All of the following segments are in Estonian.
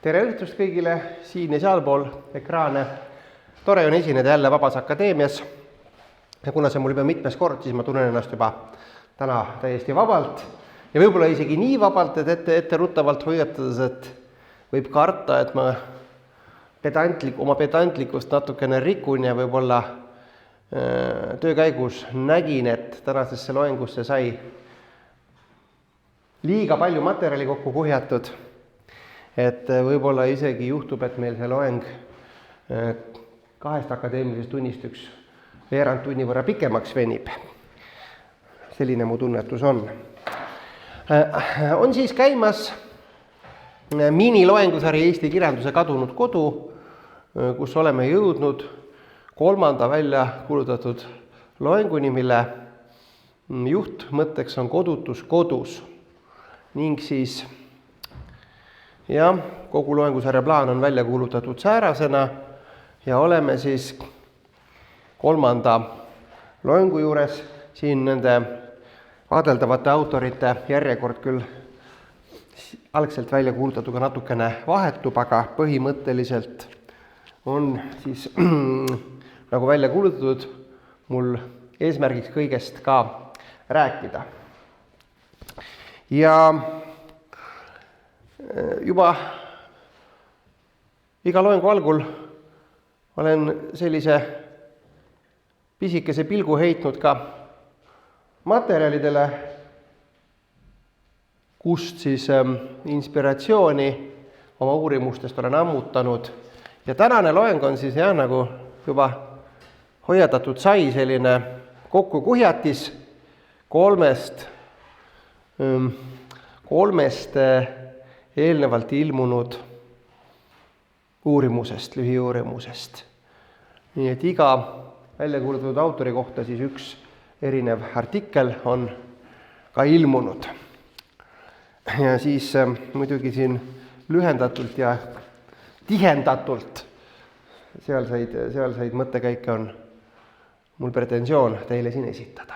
Tere õhtust kõigile siin ja sealpool ekraane. Tore on esineda jälle Vabas Akadeemias. Ja kuna see mul juba mitmes kord, siis ma tunnen ennast juba täna täiesti vabalt. Ja võib-olla isegi nii vabalt, et ette ruttavalt hoiatades, et võib karta, et ma oma pedantlikust natukene rikun ja võib-olla töö käigus nägin, et tänasesse loengusse sai liiga palju materjali kokku kuhjatud. Et võib-olla isegi juhtub, et meil see loeng 2 akadeemilisest tunnist üks veerand tunni võrra pikemaks venib. Selline mu tunnetus on. On siis käimas miniloengusari Eesti kirjanduse kadunud kodu, kus oleme jõudnud 3. välja kuulutatud loenguni, mille juhtmõtteks on kodutus kodus. Ning siis kogu loengusarja plaan on välja kuulutatud säärasena ja oleme siis 3. loengu juures. Siin nende vaadeldavate autorite järjekord küll algselt välja kuulutatuga natukene vahetub, aga põhimõtteliselt on siis nagu välja kuulutatud mul eesmärgiks kõigest ka rääkida. Ja juba iga loengu algul olen sellise pisikese pilgu heitnud ka materjalidele, kust siis inspiratsiooni oma uurimustest olen ammutanud. Ja tänane loeng on siis nagu juba hoiatatud sai selline kokkukuhjatis kolmest eelnevalt ilmunud uurimusest, lühiuurimusest. Nii et iga välja kuulutatud autori kohta siis üks erinev artikkel on ka ilmunud. Ja siis muidugi siin lühendatult ja tihendatult sealseid mõttekäike on mul pretensioon teile siin esitada.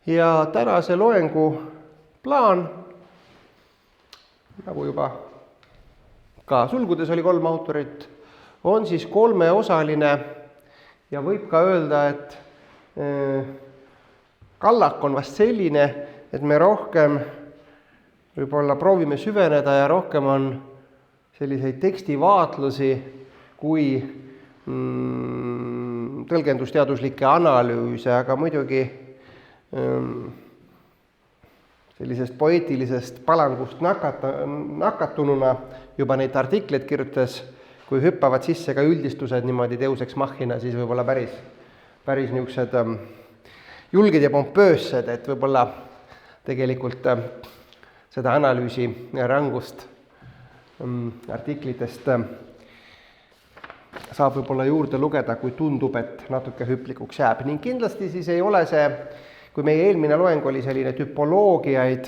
Ja tänase loengu plaan, nagu juba ka sulgudes oli 3 autorit, on siis 3-osaline ja võib ka öelda, et kallak on vast selline, et me rohkem võib-olla proovime süveneda ja rohkem on selliseid tekstivaatlusi kui tõlgendusteaduslikke analüüse, aga muidugi sellisest poeetilisest palangust nakatununa juba neid artikleid kirjutas, kui hüppavad sisse ka üldistused niimoodi Deus ex machina, siis võib-olla päris niisugused julged ja pompöössed, et võib-olla tegelikult seda analüüsi rangust artiklitest saab võib-olla juurde lugeda, kui tundub, et natuke hüplikuks jääb. Ning kindlasti siis ei ole see, kui meie eelmine loeng oli selline tüpoloogiaid,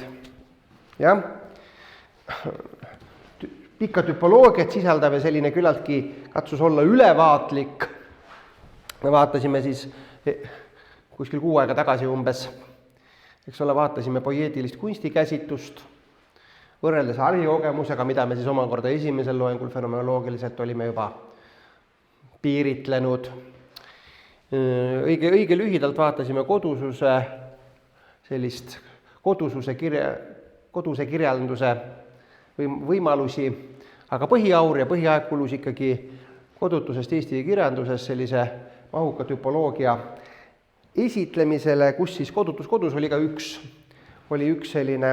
pikka tüpoloogiat sisaldav ja selline küllaltki katsus olla ülevaatlik. Me vaatasime siis kuskil 6 aega tagasi umbes, vaatasime poeetilist kunstikäsitlust, võrreldes argikogemusega, mida me siis omakorda esimesel loengul fenomenoloogiliselt olime juba piiritlenud. Õige lühidalt vaatasime koduse kirjanduse võimalusi, aga põhiaur ja põhiaeg kulus ikkagi kodutusest Eesti kirjanduses sellise mahuka tüpoloogia esitlemisele, kus siis kodutus kodus oli ka üks selline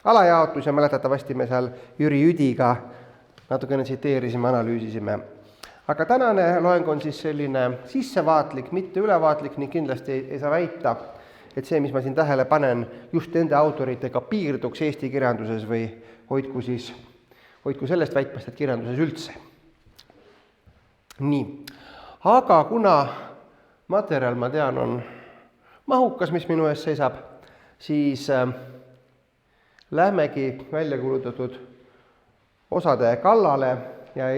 alajaotus ja mäletatavasti me seal Jüri Jüdiga natukene tsiteerisime, analüüsisime. Aga tänane loeng on siis selline sissevaatlik, mitte ülevaatlik, ning kindlasti ei saa väita, et see, mis ma siin tähele panen, just nende autoritega piirduks Eesti kirjanduses või hoidku sellest väitmast, et kirjanduses üldse. Nii, aga kuna materjal, ma tean, on mahukas, mis minu ees seisab, siis lähmegi välja kuulutatud osade kallale ja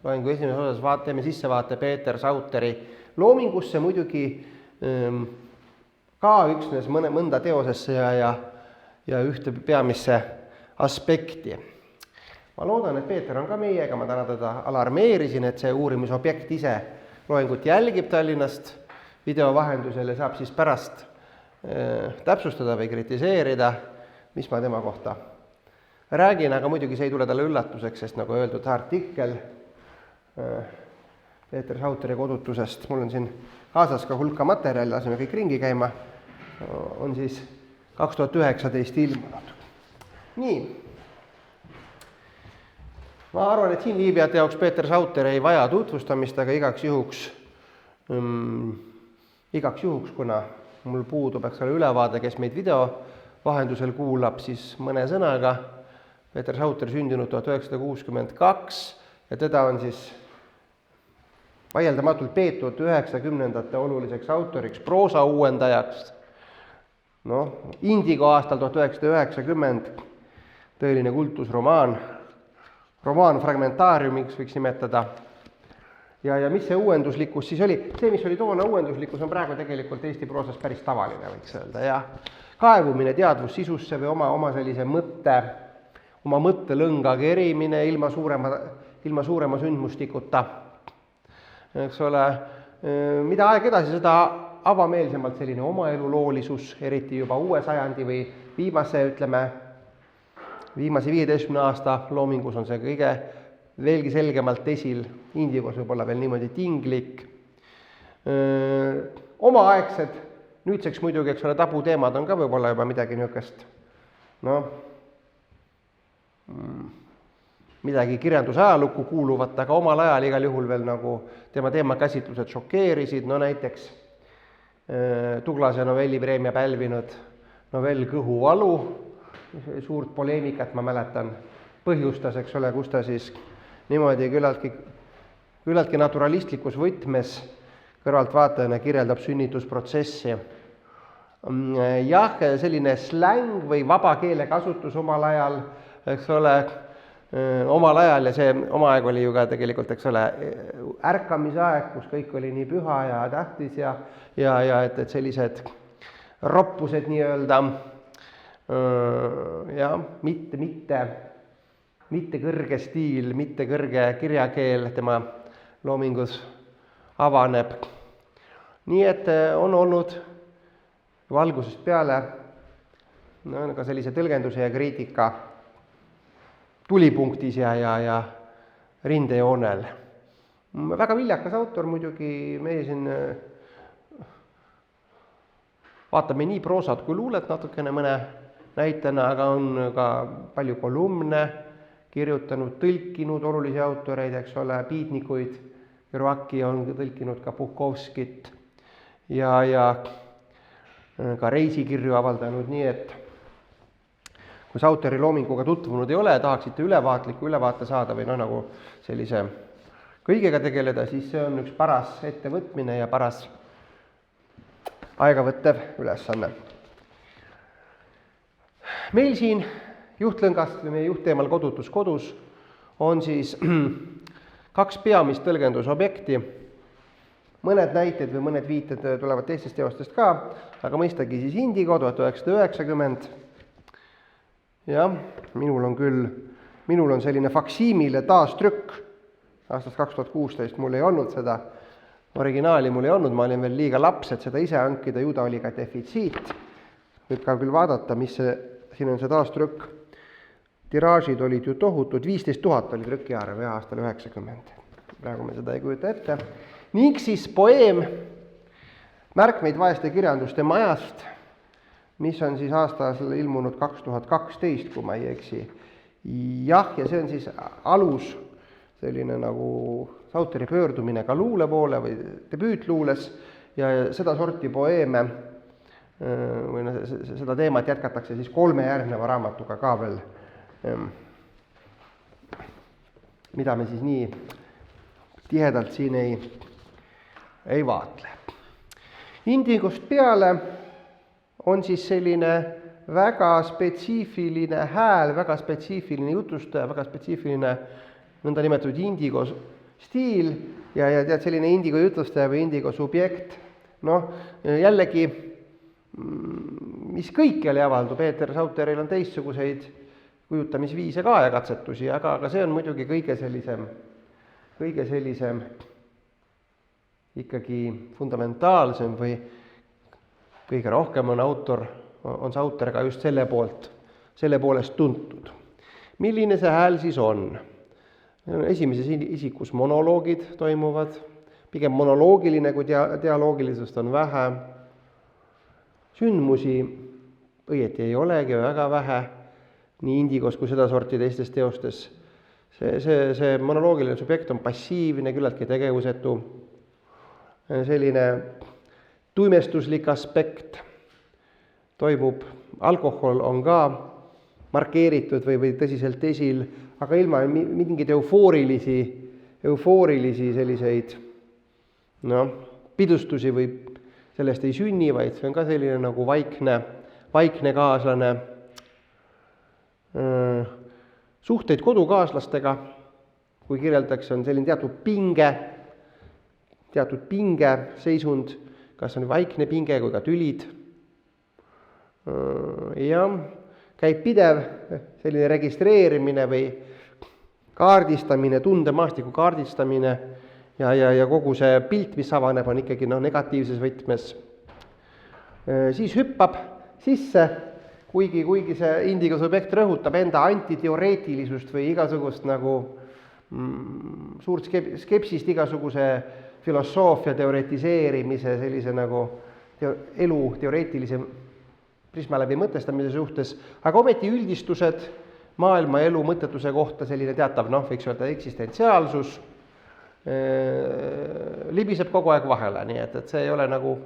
loengu esimeses osas teeme sissevaate Peeter Sauteri loomingusse, muidugi ka üksnes mõnda teosesse ja ühte peamisse aspekti. Ma loodan, et Peeter on ka meiega, ma täna teda alarmeerisin, et see uurimisobjekt ise loengut jälgib Tallinnast video vahendusel ja saab siis pärast täpsustada või kritiseerida, mis ma tema kohta räägin, aga muidugi see ei tule talle üllatuseks, sest nagu öeldud, artikkel Peeter Sauteri kodutusest, mul on siin kaasas ka hulka materjali, laseme kõik ringi käima, on siis 2019 ilmunud. Nii, ma arvan, et siin viibijate jaoks Peeter Sauter ei vaja tutvustamist, aga igaks juhuks, kuna mul puudub, ülevaade, kes meid video vahendusel kuulab, siis mõne sõnaga. Peeter Sauter sündinud 1962 ja teda on siis vaieldamatult peetud 90ndate oluliseks autoriks, proosa uuendajaks. Indigo aastal 1990, tõeline kultusromaan, romaan fragmentaariumiks võiks nimetada. Ja mis see uuenduslikkus siis oli? See, mis oli toona uuenduslikkus, on praegu tegelikult Eesti proosas päris tavaline, võiks öelda. Ja kaevumine teadvus sisusse või oma sellise oma mõttelõnga kerimine ilma suurema sündmustikuta. Eks ole, mida aeg edasi, seda avameelsemalt selline oma eluloolisus, eriti juba uue sajandi või viimase 15 aasta loomingus on see kõige veelgi selgemalt esil, Indigos võib olla veel niimoodi tinglik. Omaaegsed, nüüdseks muidugi, eks ole, tabuteemad on ka võib-olla juba midagi niisugust, midagi kirjandusajalukku kuuluvat, aga omal ajal igal juhul veel nagu tema teemakäsitlused šokeerisid, näiteks Tuglase novellipreemia pälvinud novell Kõhuvalu, suurt poleemikat, ma mäletan, põhjustas, eks ole, kus ta siis niimoodi küllaltki naturalistlikus võtmes kõrvaltvaatajana kirjeldab sünnitusprotsessi. Jah, selline släng või vaba keele kasutus omal ajal, eks ole, ja see oma aeg oli ju ka tegelikult, eks ole, ärkamise aeg, kus kõik oli nii püha ja tähtis ja et sellised roppused nii-öelda, mitte kõrge stiil, mitte kõrge kirjakeel tema loomingus avaneb. Nii et on olnud algusest peale ka sellise tõlgenduse ja kriitika tulipunktis ja rindejoonel. Väga viljakas autor muidugi, meie siin vaatame nii proosat kui luulet natukene mõne näitena, aga on ka palju kolumne kirjutanud, tõlkinud olulisi autoreid, eks ole, piidnikuid, Kõrvaki on tõlkinud ka Puhkovskit ja ka reisikirju avaldanud, nii et kui Sauteri loominguga tutvunud ei ole, tahaksite ülevaatliku ülevaate saada või nagu sellise kõigega tegeleda, siis see on üks paras ettevõtmine ja paras aegavõttev ülesanne. Meil siin juhtlõngast või meie juhtteemal Kodutus kodus on siis 2 peamist tõlgendusobjekti. Mõned näited või mõned viited tulevad teistest teostest ka, aga mõistagi siis Indigo 1990. Jah, minul on selline faksiimile taastrükk aastast 2016, mul ei olnud seda originaali, mul ei olnud, ma olin veel liiga laps, et seda ise hankida, ju ta oli ka defitsiit. Võib ka küll vaadata, mis siin on see taastrükk. Tiraažid olid ju tohutud, 15 000 oli trükiarv aastal 90. Praegu me seda ei kujuta ette. Ning siis poeem Märkmeid vaeste kirjanduste majast, mis on siis aastal ilmunud 2012, kui ma ei eksi. Jah, ja see on siis alus, selline nagu Sauteri pöördumine ka luule poole või debüütluules ja seda sorti poeeme või seda teemat jätkatakse siis 3 järgneva raamatuga ka veel, mida me siis nii tihedalt siin ei vaatle. Indigost peale on siis selline väga spetsiifiline hääl, väga spetsiifiline jutustaja, väga spetsiifiline nõnda nimetatud Indigo stiil ja tead selline Indigo jutlustaja või Indigo subjekt. Jällegi, mis kõikjal ei avaldu, Peeter Sauteril on teistsuguseid kujutamisviise ka ja katsetusi, aga see on muidugi kõige sellisem ikkagi fundamentaalsem või kõige rohkem on see autor ka just selle poolest tuntud. Milline see hääl siis on? Esimeses isikus monoloogid toimuvad, pigem monoloogiline, kui dialoogilisust on vähe. Sündmusi õieti ei olegi väga vähe, nii Indigos kui sedasorti teistes teostes. See monoloogiline subjekt on passiivne, küllaltki tegevusetu, selline tuimestuslik aspekt toimub, alkohol on ka markeeritud või tõsiselt esil, aga ilma mingeid eufoorilisi selliseid pidustusi või sellest ei sünni, vaid see on ka selline nagu vaikne kaaslane. Suhteid kodukaaslastega, kui kirjeldatakse, on selline teatud pinge seisund, kas on vaikne pinge kui ka tülid. Ja käib pidev selline registreerimine või kaardistamine, tundemaastiku kaardistamine ja kogu see pilt, mis avaneb, on ikkagi negatiivses võtmes. Siis hüppab sisse, kuigi see Indigo subjekt rõhutab enda antiteoreetilisust või igasugust nagu suurt skepsist igasuguse filosoofia teoretiseerimise, sellise nagu elu teoreetilise prisma läbi mõtestamise suhtes, aga ometi üldistused maailma elu mõttetuse kohta, selline teatav, võiks öelda eksistentsiaalsus, libiseb kogu aeg vahele, nii et see ei ole nagu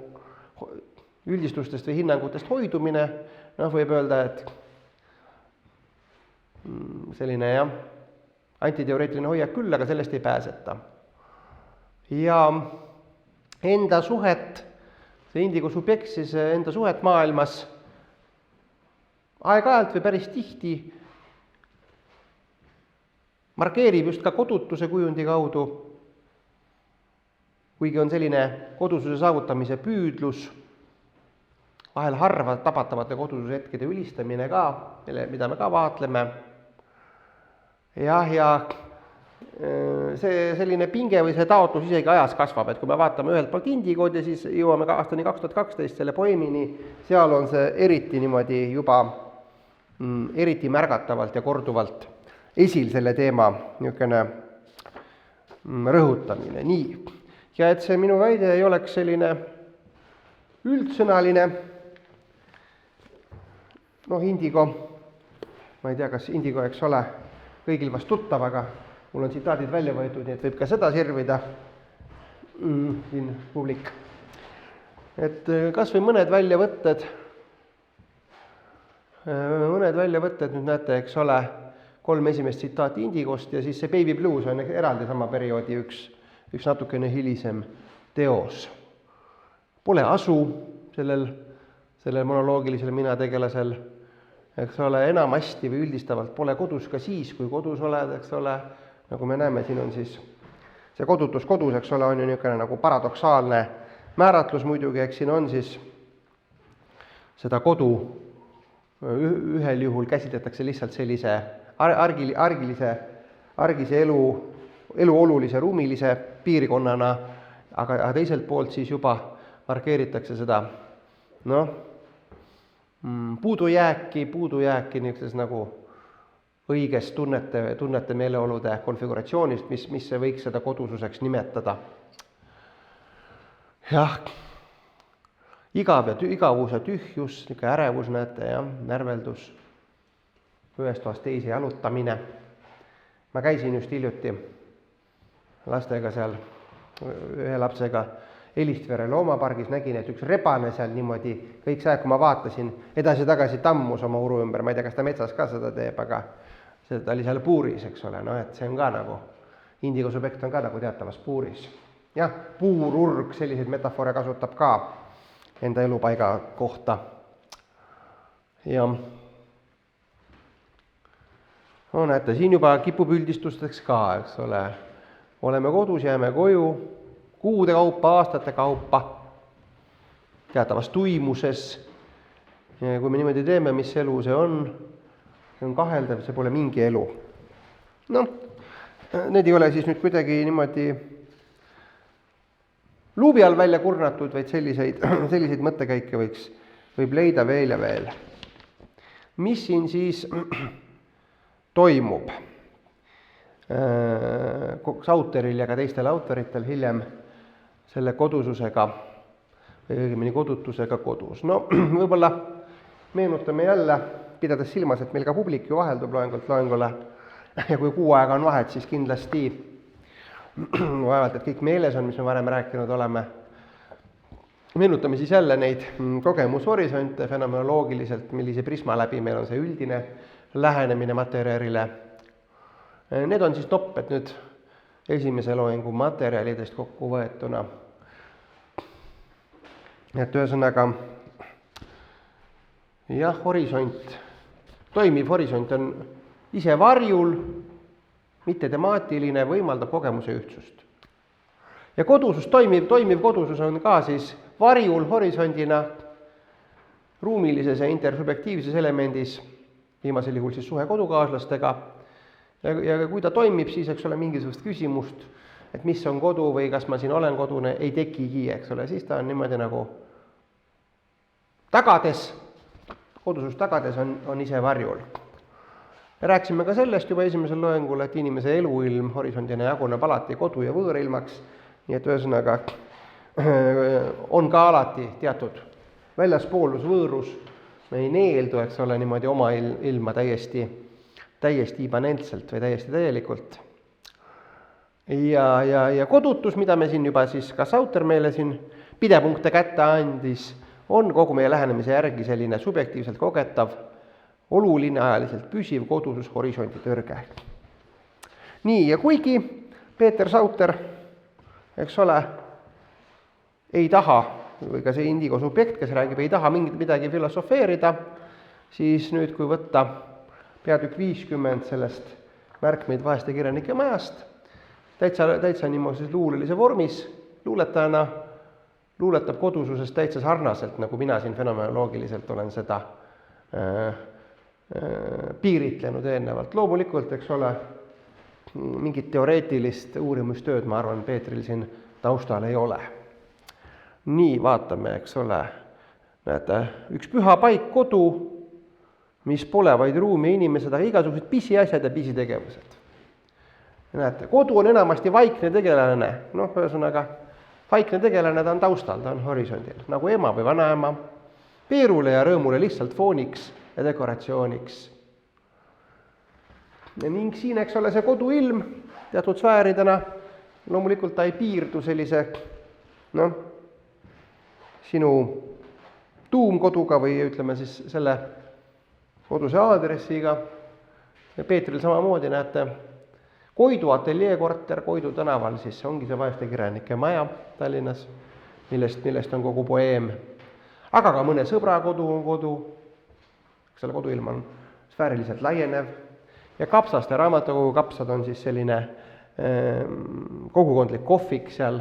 üldistustest või hinnangutest hoidumine, võib öelda, et selline antiteoreetiline hoiak küll, aga sellest ei pääseta. Ja enda suhet, see Indigo subjekt siis enda suhet maailmas aeg-ajalt või päris tihti markeerib just ka kodutuse kujundi kaudu, kuigi on selline kodususe saavutamise püüdlus, vahel harva tabatavate kodususe hetkede ülistamine ka, mida me ka vaatleme. Ja see selline pinge või see taotlus isegi ajas kasvab, et kui me vaatame ühelt poolt Indigod ja siis jõuame ka aastani 2012 selle poemini, seal on see eriti niimoodi juba eriti märgatavalt ja korduvalt esil selle teema niisugune rõhutamine. Nii, ja et see minu väide ei oleks selline üldsõnaline, Indigo, ma ei tea, kas Indigo, eks ole, kõigil vast tuttav, aga mul on tsitaadid välja võetud, nii et võib ka seda sirvida siin publik. Et kas või mõned väljavõtted, nüüd näete, eks ole, 3 esimest tsitaati Indigost ja siis see Baby Blues on eraldi sama perioodi üks natukene hilisem teos. Pole asu sellel monoloogilisel minategelasel, eks ole, enamasti või üldistavalt pole kodus ka siis, kui kodus oled, eks ole, nagu me näeme, siin on siis see kodutus kodus, eks ole, on ju niisugune nagu paradoksaalne määratlus muidugi, eks siin on siis seda kodu ühel juhul käsitletakse lihtsalt sellise argise elu olulise ruumilise piirkonnana, aga teiselt poolt siis juba markeeritakse seda puudujääki niisuguses nagu õigest tunnete meeleolude konfiguratsioonist, mis see võiks seda kodususeks nimetada. Jah, igavus ja tühjus, niisugune ärevus, näete, närveldus, ühest toast teise jalutamine. Ma käisin just hiljuti lastega seal, ühe lapsega Elistvere loomapargis, nägin, et üks rebane seal niimoodi, kõik see aeg, kui ma vaatasin, edasi-tagasi tammus oma uru ümber, ma ei tea, kas ta metsas ka seda teeb, aga ta oli seal puuris, eks ole, et see on ka nagu, Indigo subjekt on ka nagu teatavas puuris. Jah, puururg, selliseid metafoore kasutab ka enda elupaiga kohta. Ja näete, siin juba kipub üldistusteks ka, eks ole. Oleme kodus, jääme koju, kuude kaupa, aastate kaupa, teatavas tuimuses. Ja kui me niimoodi teeme, mis elu see on, see on kaheldav, see pole mingi elu. Noh, need ei ole siis nüüd kuidagi niimoodi luubi all välja kurnatud, vaid selliseid mõttekäike võib leida veel ja veel. Mis siin siis toimub? Sauteril ja ka teistel autoritel hiljem selle kodususega või õigemini kodutusega kodus. No võib-olla meenutame jälle, pidades silmas, et meil ka publik ju vaheldub loengult loengule ja kui kuu aega on vahet, siis kindlasti vaevalt, et kõik meeles on, mis me varem rääkinud oleme. Meenutame siis jälle neid kogemushorisonte fenomenoloogiliselt, millise prisma läbi meil on see üldine lähenemine materjalile. Need on siis nopped nüüd esimese loengu materjalidest kokku võetuna. Et ühesõnaga, jah, toimiv horisont on ise varjul, mitte temaatiline, võimaldab kogemuse ühtsust. Ja kodusus, toimiv kodusus on ka siis varjul horisondina ruumilises ja intersubjektiivses elemendis, viimasel juhul siis suhe kodukaaslastega, ja kui ta toimib, siis eks ole mingisugust küsimust, et mis on kodu või kas ma siin olen kodune, ei tekigi, eks ole, siis ta on niimoodi nagu tagades, kodusus tagades on ise varjul. Rääkisime ka sellest juba esimesel loengul, et inimese eluilm horisondina jaguneb alati kodu- ja võõrilmaks, nii et ühesõnaga on ka alati teatud väljaspoolus, võõrus, me ei neeldu, eks ole, niimoodi oma ilma täiesti immanentselt või täiesti täielikult. Ja kodutus, mida me siin juba siis ka Sauter meile siin pidepunkte kätte andis, on kogu meie lähenemise järgi selline subjektiivselt kogetav, oluline ajaliselt püsiv kodusus horisondi tõrge. Nii, ja kuigi Peeter Sauter, eks ole, ei taha, või ka see indigo subjekt, kes räägib, ei taha midagi filosofeerida, siis nüüd, kui võtta peatükk 50 sellest märkmeid vaeste kirjanike majast, täitsa niimoodi luulelise vormis, luuletajana luuletab kodususest täitsa sarnaselt, nagu mina siin fenomenoloogiliselt olen seda piiritlenud eelnevalt. Loomulikult, eks ole, mingit teoreetilist uurimustööd, ma arvan, Peetril siin taustal ei ole. Nii, vaatame, eks ole, näete, üks püha paik kodu, mis pole vaid ruumi inimesed, aga igasugused pisiasjad ja pisitegevused. Näete, kodu on enamasti vaikne tegelane, ühesõnaga, vaikne tegelane ta on taustal, ta on horisondil, nagu ema või vanaema, Peerule ja rõõmule lihtsalt fooniks ja dekoratsiooniks. Ning siin, eks ole, see koduilm teatud sfääridena, loomulikult ta ei piirdu sellise, sinu tuumkoduga või ütleme siis selle koduse aadressiga. Peetril samamoodi, näete, Koidu ateljeekorter Koidu tänaval, siis ongi see vaeste kirjanike maja Tallinnas, millest on kogu poeem. Aga ka mõne sõbra kodu on kodu, selle koduilm on sfääriliselt laienev. Ja Kapsaste raamatukogu Kapsad on siis selline kogukondlik kohvik seal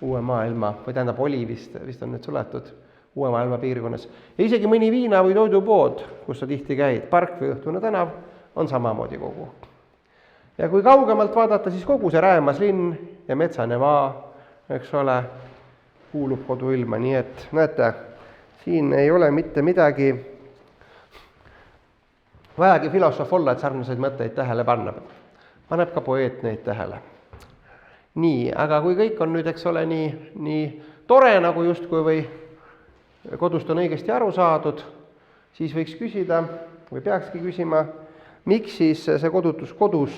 Uue Maailma, või tähendab oli vist on nüüd suletud Uue Maailma piirkonnas. Ja isegi mõni viina või toidupood, kus sa tihti käid, park või Õhtune tänav, on samamoodi kogu. Ja kui kaugemalt vaadata, siis kogu see Räämas linn ja metsane maa, eks ole, kuulub koduilma, nii et näete, siin ei ole mitte midagi vajagi filosoof olla, et sarnaseid mõtteid tähele panna. Paneb ka poeet neid tähele. Nii, aga kui kõik on nüüd, eks ole, nii tore nagu justkui või kodust on õigesti aru saadud, siis võiks küsida või peakski küsima, miks siis see kodutus kodus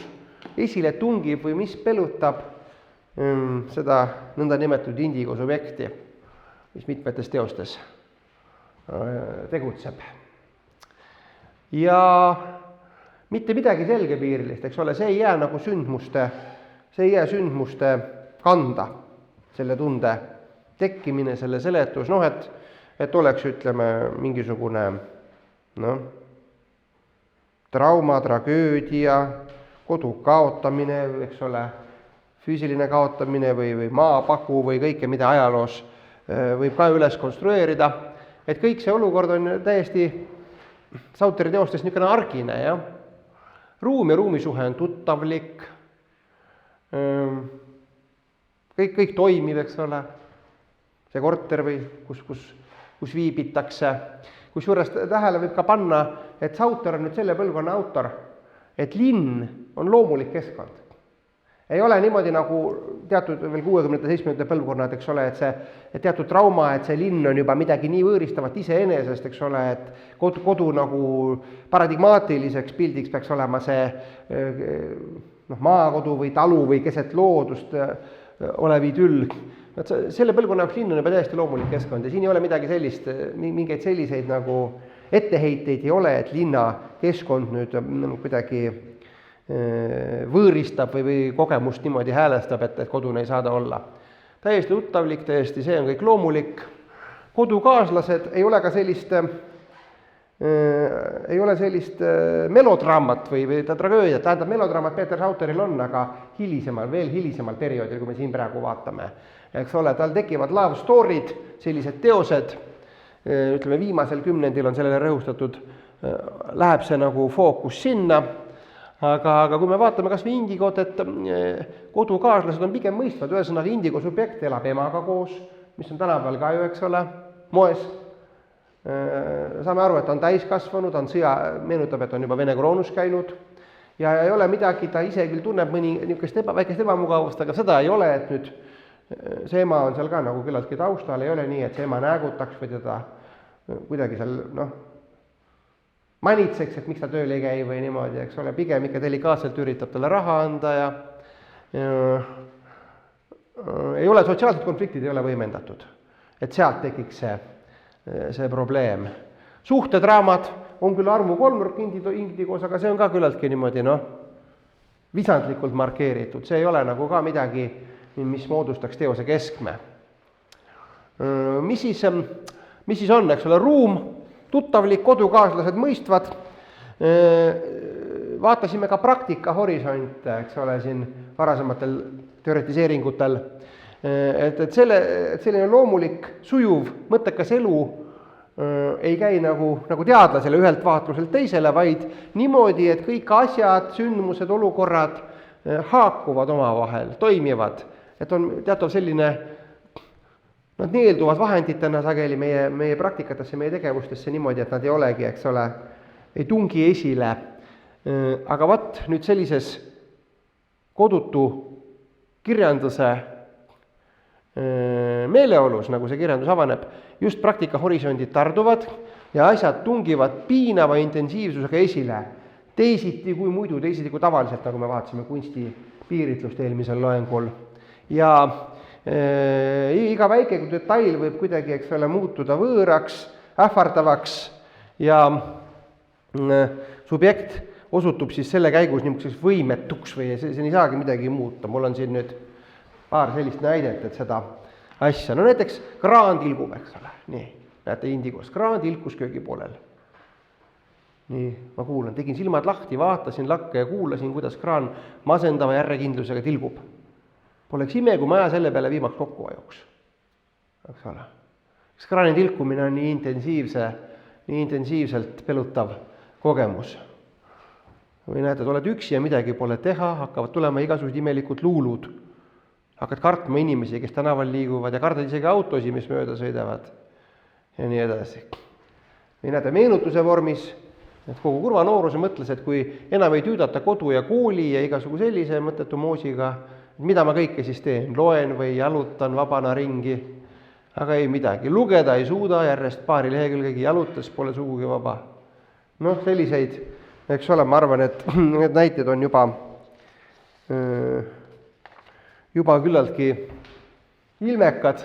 esile tungib või mis pelutab seda nõnda nimetatud indigo subjekti, mis mitmetes teostes tegutseb. Ja mitte midagi selgepiirilist, eks ole, see ei jää nagu sündmuste kanda, selle tunde tekkimine, selle seletus, et oleks, ütleme, mingisugune trauma, tragöödia, kodu kaotamine, eks ole, füüsiline kaotamine või maapaku või kõike, mida ajaloos võib ka üles konstrueerida, et kõik see olukord on täiesti Sauteri teostes niisugune argine, jah. Ruum ja ruumisuhe on tuttavlik, kõik toimib, eks ole, see korter või kus viibitakse. Kusjuures tähele võib ka panna, et Sauter on nüüd selle põlvkonna autor, et linn on loomulik keskkond. Ei ole niimoodi nagu teatud veel 60-70 põlvkonnad, eks ole, et teatud trauma, et see linn on juba midagi nii võõristavat iseenesest, eks ole, et kodu nagu paradigmaatiliseks pildiks peaks olema see maakodu või talu või keset loodust olev idüll. Selle põlvkonna jaoks linn on juba täiesti loomulik keskkond ja siin ei ole midagi sellist, mingeid selliseid nagu etteheiteid ei ole, et linna keskkond nüüd kuidagi võõristab või kogemust niimoodi häälestab, et kodune ei saada olla. Täiesti tuttavlik, täiesti see on kõik loomulik. Kodukaaslased ei ole ka sellist melodraamat või tragöödiat, tähendab melodraamat Peeter Sauteril on, aga veel hilisemal perioodil, kui me siin praegu vaatame. Eks ole, tal tekivad love story'd, sellised teosed, ütleme viimasel kümnendil on sellele rõhustatud, läheb see nagu fookus sinna, aga kui me vaatame kas või Indigot, et kodukaaslased on pigem mõistvad, ühesõnaga Indigo subjekt elab emaga koos, mis on tänapäeval ka ju, eks ole, moes. Saame aru, et ta on täiskasvanud, meenutab, et on juba Vene kroonus käinud ja ei ole midagi, ta ise küll tunneb mõni niisugust väikest ebamugavust, aga seda ei ole, et nüüd see ema on seal ka nagu küllaltki taustal, ei ole nii, et see ema näägutaks või teda kuidagi seal, manitseks, et miks ta tööl ei käi või niimoodi, eks ole, pigem ikka delikaatselt üritab talle raha anda ja ei ole sotsiaalsed konfliktid, ei ole võimendatud. Et sealt tekiks see probleem. Suhtedraamad on küll armu kolmnurk Indigos, aga see on ka küllaltki niimoodi, visandlikult markeeritud. See ei ole nagu ka midagi, mis moodustaks teose keskme. Mis siis on, eks ole, ruum, tuttavlik, kodukaaslased mõistvad, vaatasime ka praktika horisonte, eks ole, siin varasematel teoretiseeringutel, et selline loomulik, sujuv, mõttekas elu ei käi nagu teadlasele ühelt vaatluselt teisele, vaid niimoodi, et kõik asjad, sündmused, olukorrad haakuvad omavahel, toimivad, et on teatav selline nad neelduvad vahenditena sageli meie praktikatesse, meie tegevustesse niimoodi, et nad ei olegi, eks ole, ei tungi esile. Aga nüüd sellises kodutu kirjanduse meeleolus, nagu see kirjandus avaneb, just praktika horisondid tarduvad ja asjad tungivad piinava intensiivsusega esile. Teisiti kui muidu, teisiti kui tavaliselt, nagu me vaatasime kunsti piiritlust eelmisel loengul. Ja iga väike detail võib kuidagi, eks ole, muutuda võõraks, ähvardavaks ja subjekt osutub siis selle käigus niisuguseks võimetuks või see ei saagi midagi muuta. Mul on siin nüüd paar sellist näidet, et seda asja. No näiteks kraan tilgub, eks ole. Nii, näete Indigos, kraan tilkus köögi poolel. Nii, ma kuulan, tegin silmad lahti, vaatasin lakke ja kuulasin, kuidas kraan masendava järrekindlusega tilgub. Poleks ime, kui maja selle peale viimaks kokku vajuks. Eks ole. Kas kraani tilkumine on nii intensiivselt pelutav kogemus. Või näete, et oled üksi ja midagi pole teha, hakkavad tulema igasugused imelikud luulud. Hakkad kartma inimesi, kes tänaval liiguvad ja kardad isegi autosi, mis mööda sõidavad. Ja nii edasi. Või näete, meenutuse vormis, et kogu kurva nooruse mõtles, et kui enam ei tüüdata kodu ja kooli ja igasugu sellise mõttetu moosiga, mida ma kõike siis teen? Loen või jalutan vabana ringi? Aga ei midagi. Lugeda ei suuda, järjest paari lehekülgegi jalutas, pole sugugi vaba. Selliseid, eks ole, ma arvan, et need näited on juba küllaltki ilmekad.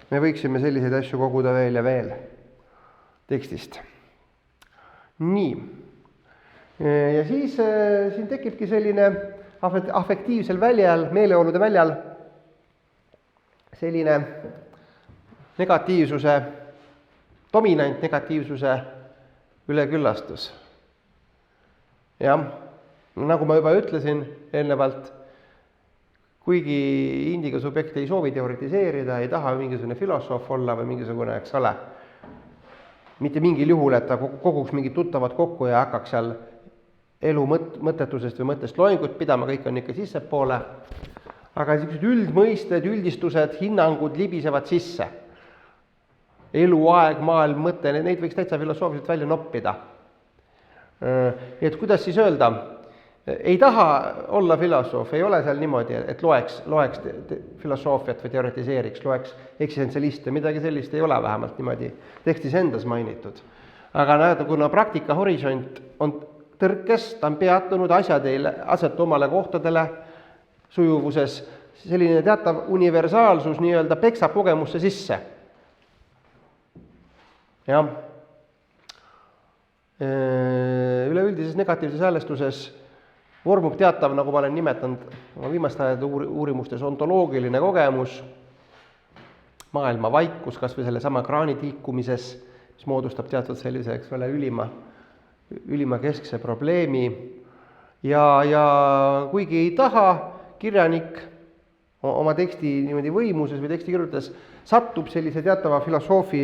Me võiksime selliseid asju koguda veel ja veel tekstist. Nii. Ja siis siin tekibki selline afektiivsel väljal, meeleolude väljal selline negatiivsuse, dominant negatiivsuse üleküllastus. Jah, nagu ma juba ütlesin eelnevalt, kuigi Indigo subjekt ei soovi teoretiseerida, ei taha mingisugune filosoof olla või mingisugune, eks ole, mitte mingil juhul, et ta koguks mingid tuttavad kokku ja hakkaks seal elu mõttetusest või mõttest loengut pidama, kõik on ikka sissepoole, aga niisugused üldmõisted, üldistused, hinnangud libisevad sisse. Eluaeg, maailm, mõte, neid võiks täitsa filosoofiliselt välja noppida. Nii et kuidas siis öelda, ei taha olla filosoof, ei ole seal niimoodi, et loeks filosoofiat või teoretiseeriks, loeks eksistentsialiste, midagi sellist ei ole vähemalt niimoodi tekstis endas mainitud. Aga näed, kuna praktika horisont on tõrkes, ta on peatunud, asjad ei asetu omale kohtadele sujuvuses, selline teatav universaalsus nii-öelda peksab kogemusse sisse. Jah. Üleüldises negatiivses häälestuses vormub teatav, nagu ma olen nimetanud oma viimaste ajade uurimustes, ontoloogiline kogemus, maailma vaikus, kas või selle sama kraani tilkumises, mis moodustab teatud sellise, eks ole, ülima keskse probleemi. Ja kuigi ei taha, kirjanik oma teksti niimoodi võimuses või teksti kirjutades satub sellise teatava filosoofi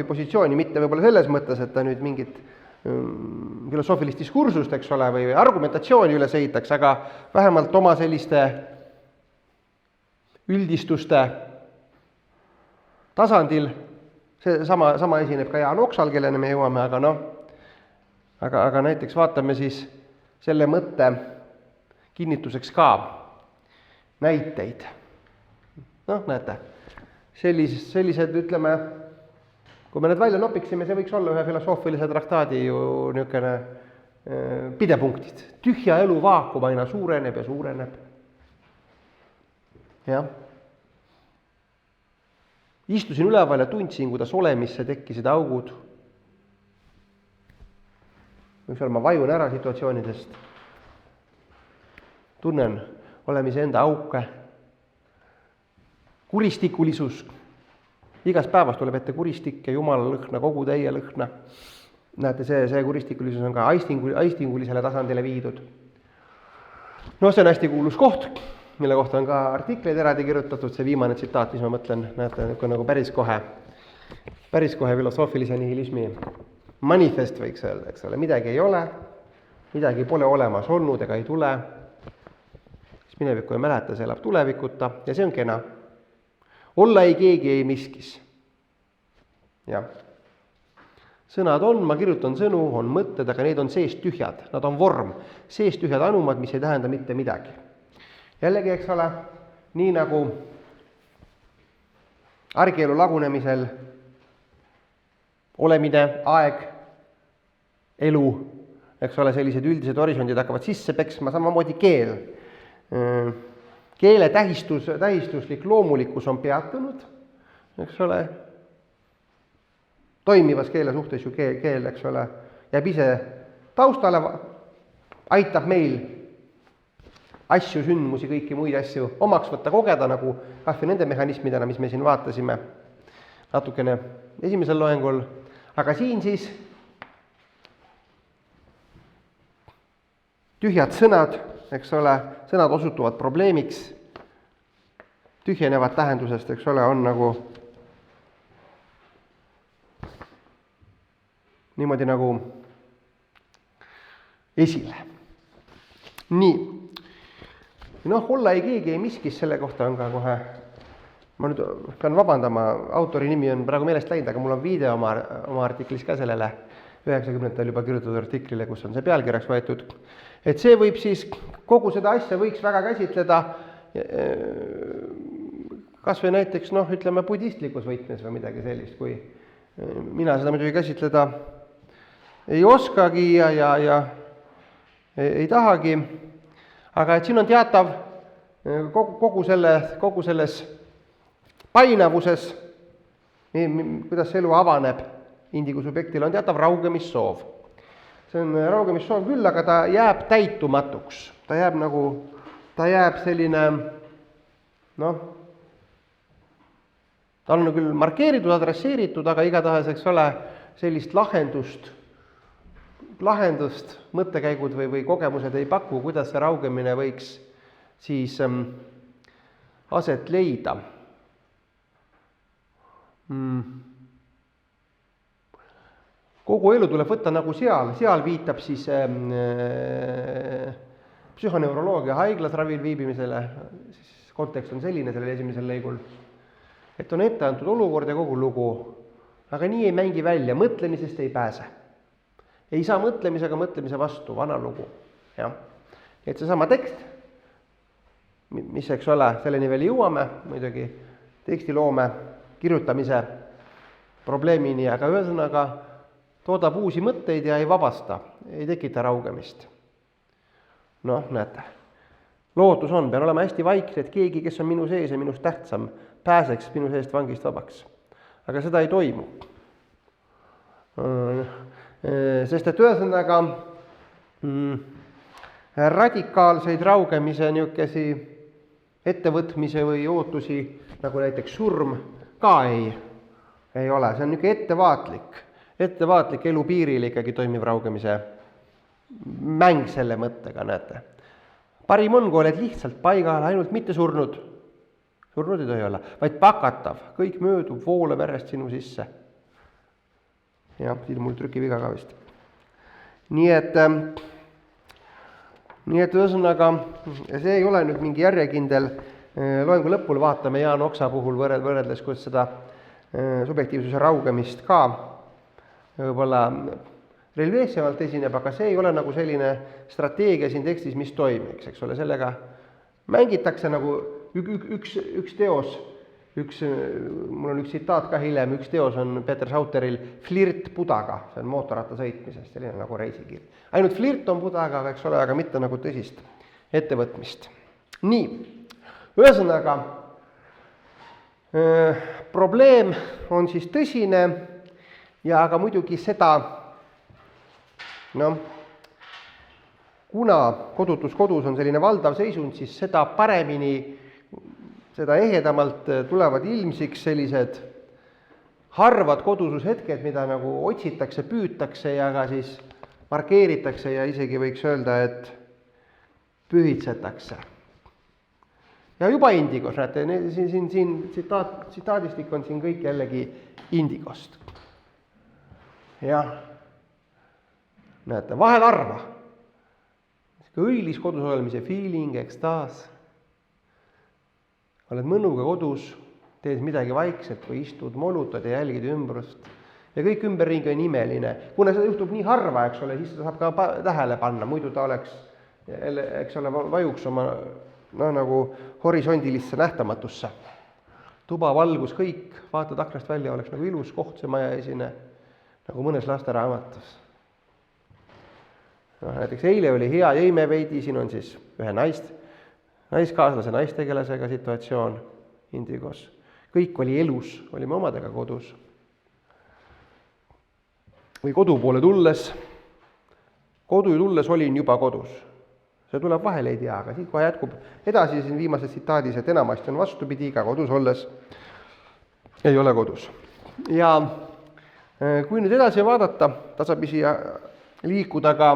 positsiooni, mitte võib-olla selles mõttes, et ta nüüd mingit filosoofilist diskursust, eks ole, või argumentatsiooni üles ehitaks, aga vähemalt oma selliste üldistuste tasandil, see sama esineb ka Jaan Oksal, kelleni me jõuame, aga näiteks vaatame siis selle mõtte kinnituseks ka näiteid. Näete, sellised, ütleme, kui me need välja nopiksime, see võiks olla ühe filosoofilise traktaadi ju niisugune pidepunktid. Tühja elu vaakum aina suureneb ja suureneb. Jah. Istusin üleval ja tundsin, kuidas olemisse tekkisid augud. Võiks olla, ma vajun ära situatsioonidest. Tunnen olemise enda auke. Kuristikulisus. Igas päevas tuleb ette kuristik ja jumala lõhna, kogu täie lõhna. Näete, see kuristikulisus on ka aistingulisele tasandile viidud. See on hästi kuulus koht, mille kohta on ka artikleid eraldi kirjutatud, see viimane tsitaat, mis ma mõtlen, näete, nagu päris kohe filosoofilise nihilismi manifest võiks öelda, eks ole, midagi ei ole, midagi pole olemas olnud ega ei tule, siis minevikku ei mäleta, see elab tulevikuta ja see on kena. Olla ei keegi ei miskis. Jah. Sõnad on, ma kirjutan sõnu, on mõtted, aga need on seest tühjad. Nad on vorm, seest tühjad anumad, mis ei tähenda mitte midagi. Jällegi, eks ole, nii nagu argielu lagunemisel olemine, aeg, elu, eks ole, sellised üldised horisondid hakkavad sisse peksma, samamoodi keel. Keele tähistuslik loomulikkus on peatunud, eks ole, toimivas keele suhtes ju keel, eks ole, jääb ise taustale, aitab meil asju, sündmusi, kõiki muid asju omaks võtta, kogeda, nagu kas või nende mehhanismidena, mis me siin vaatasime natukene esimesel loengul, aga siin siis tühjad sõnad, eks ole, sõnad osutuvad probleemiks, tühjenevad tähendusest, eks ole, on nagu niimoodi nagu esile. Nii, olla ei keegi ei miskis, selle kohta on ka kohe, ma nüüd pean vabandama, autori nimi on praegu meelest läinud, aga mul on viide oma artiklis ka sellele 90-ndatel juba kirjutatud artiklile, kus on see pealkirjaks võetud. Et see võib siis, kogu seda asja võiks väga käsitleda kas või näiteks, ütleme, budistlikus võtmes või midagi sellist, kui mina seda muidugi käsitleda ei oskagi ja ei tahagi, aga et siin on teatav kogu selles painavuses, kuidas elu avaneb indigu subjektil, on teatav raugemissoov. See on raugemissoov küll, aga ta jääb täitumatuks. Ta jääb selline, ta on küll markeeritud, adresseeritud, aga igatahes, eks ole, sellist lahendust mõttekäigud või kogemused ei paku, kuidas see raugemine võiks siis aset leida. kogu elu tuleb võtta nagu seal viitab siis psühhoneuroloogia haiglas ravil viibimisele, siis kontekst on selline sellel esimesel lõigul, et on ette antud olukord ja kogu lugu, aga nii ei mängi välja, mõtlemisest ei pääse. Ei saa mõtlemisega mõtlemise vastu, vana lugu. Jah. Et seesama tekst, mis eks ole, selleni veel jõuame, muidugi tekstiloome kirjutamise probleemini, aga ühesõnaga toodab uusi mõtteid ja ei vabasta, ei tekita raugemist. Näete, lootus on, pean olema hästi vaikne, et keegi, kes on minu sees ja minust tähtsam, pääseks minu seest vangist vabaks. Aga seda ei toimu. Sest et ühesõnaga radikaalseid raugemise niukesi ettevõtmise või ootusi, nagu näiteks surm, ka ei ole. See on niuke ettevaatlik elu piiril ikkagi toimiv raugemise mäng selle mõttega, näete. Parim on, kui oled lihtsalt paigal, ainult mitte surnud. Surnud ei tohi olla, vaid pakatav. Kõik möödub, voolab järjest sinu sisse. Jah, siin mul trükiviga ka vist. Nii et ühesõnaga, see ei ole nüüd mingi järjekindel, loengu lõpul vaatame Jaan Oksa puhul võrreldes, kuidas seda subjektiivsuse raugemist ka võib-olla reljeefsemalt esineb, aga see ei ole nagu selline strateegia siin tekstis, mis toimiks, eks ole, sellega mängitakse nagu üks teos, mul on üks tsitaat ka hiljem, üks teos on Peeter Sauteril Flirt pudaga, see on mootorratta sõitmisest, selline nagu reisikiri. Ainult flirt on pudaga, eks ole, aga mitte nagu tõsist ettevõtmist. Nii, ühesõnaga, probleem on siis tõsine ja aga muidugi seda, kuna kodutus kodus on selline valdav seisund, siis seda paremini, seda ehedamalt tulevad ilmsiks sellised harvad kodusushetked, mida nagu otsitakse, püütakse ja ka siis markeeritakse ja isegi võiks öelda, et pühitsetakse. Ja juba indigos, näete, siin tsitaadistik on siin kõik jällegi indigost. Jah, näete, vahel harva. Õilis kodus olemise feeling, ekstaas. Oled mõnuga kodus, teed midagi vaikselt või istud, molutad ja jälgid ümbrust. Ja kõik ümberringi on imeline. Kuna seda juhtub nii harva, eks ole, siis ta saab ka tähele panna, muidu ta oleks, eks ole, vajuks oma nagu horisondilisse nähtamatusse. Tuba, valgus, kõik, vaatad aknast välja, oleks nagu ilus koht see maja esine, nagu mõnes lasteraamatus. Näiteks eile oli hea, jõime veidi, siin on siis ühe naiskaaslase, naistegelasega situatsioon indigos. Kõik oli elus, olime omadega kodus. Või kodu poole tulles olin juba kodus. See tuleb vahele ei tea, aga siit kohe jätkub edasi siin viimases tsitaadis, et enamasti on vastupidi, iga kodus olles ei ole kodus. Ja kui nüüd edasi vaadata, tasapisi liikuda ka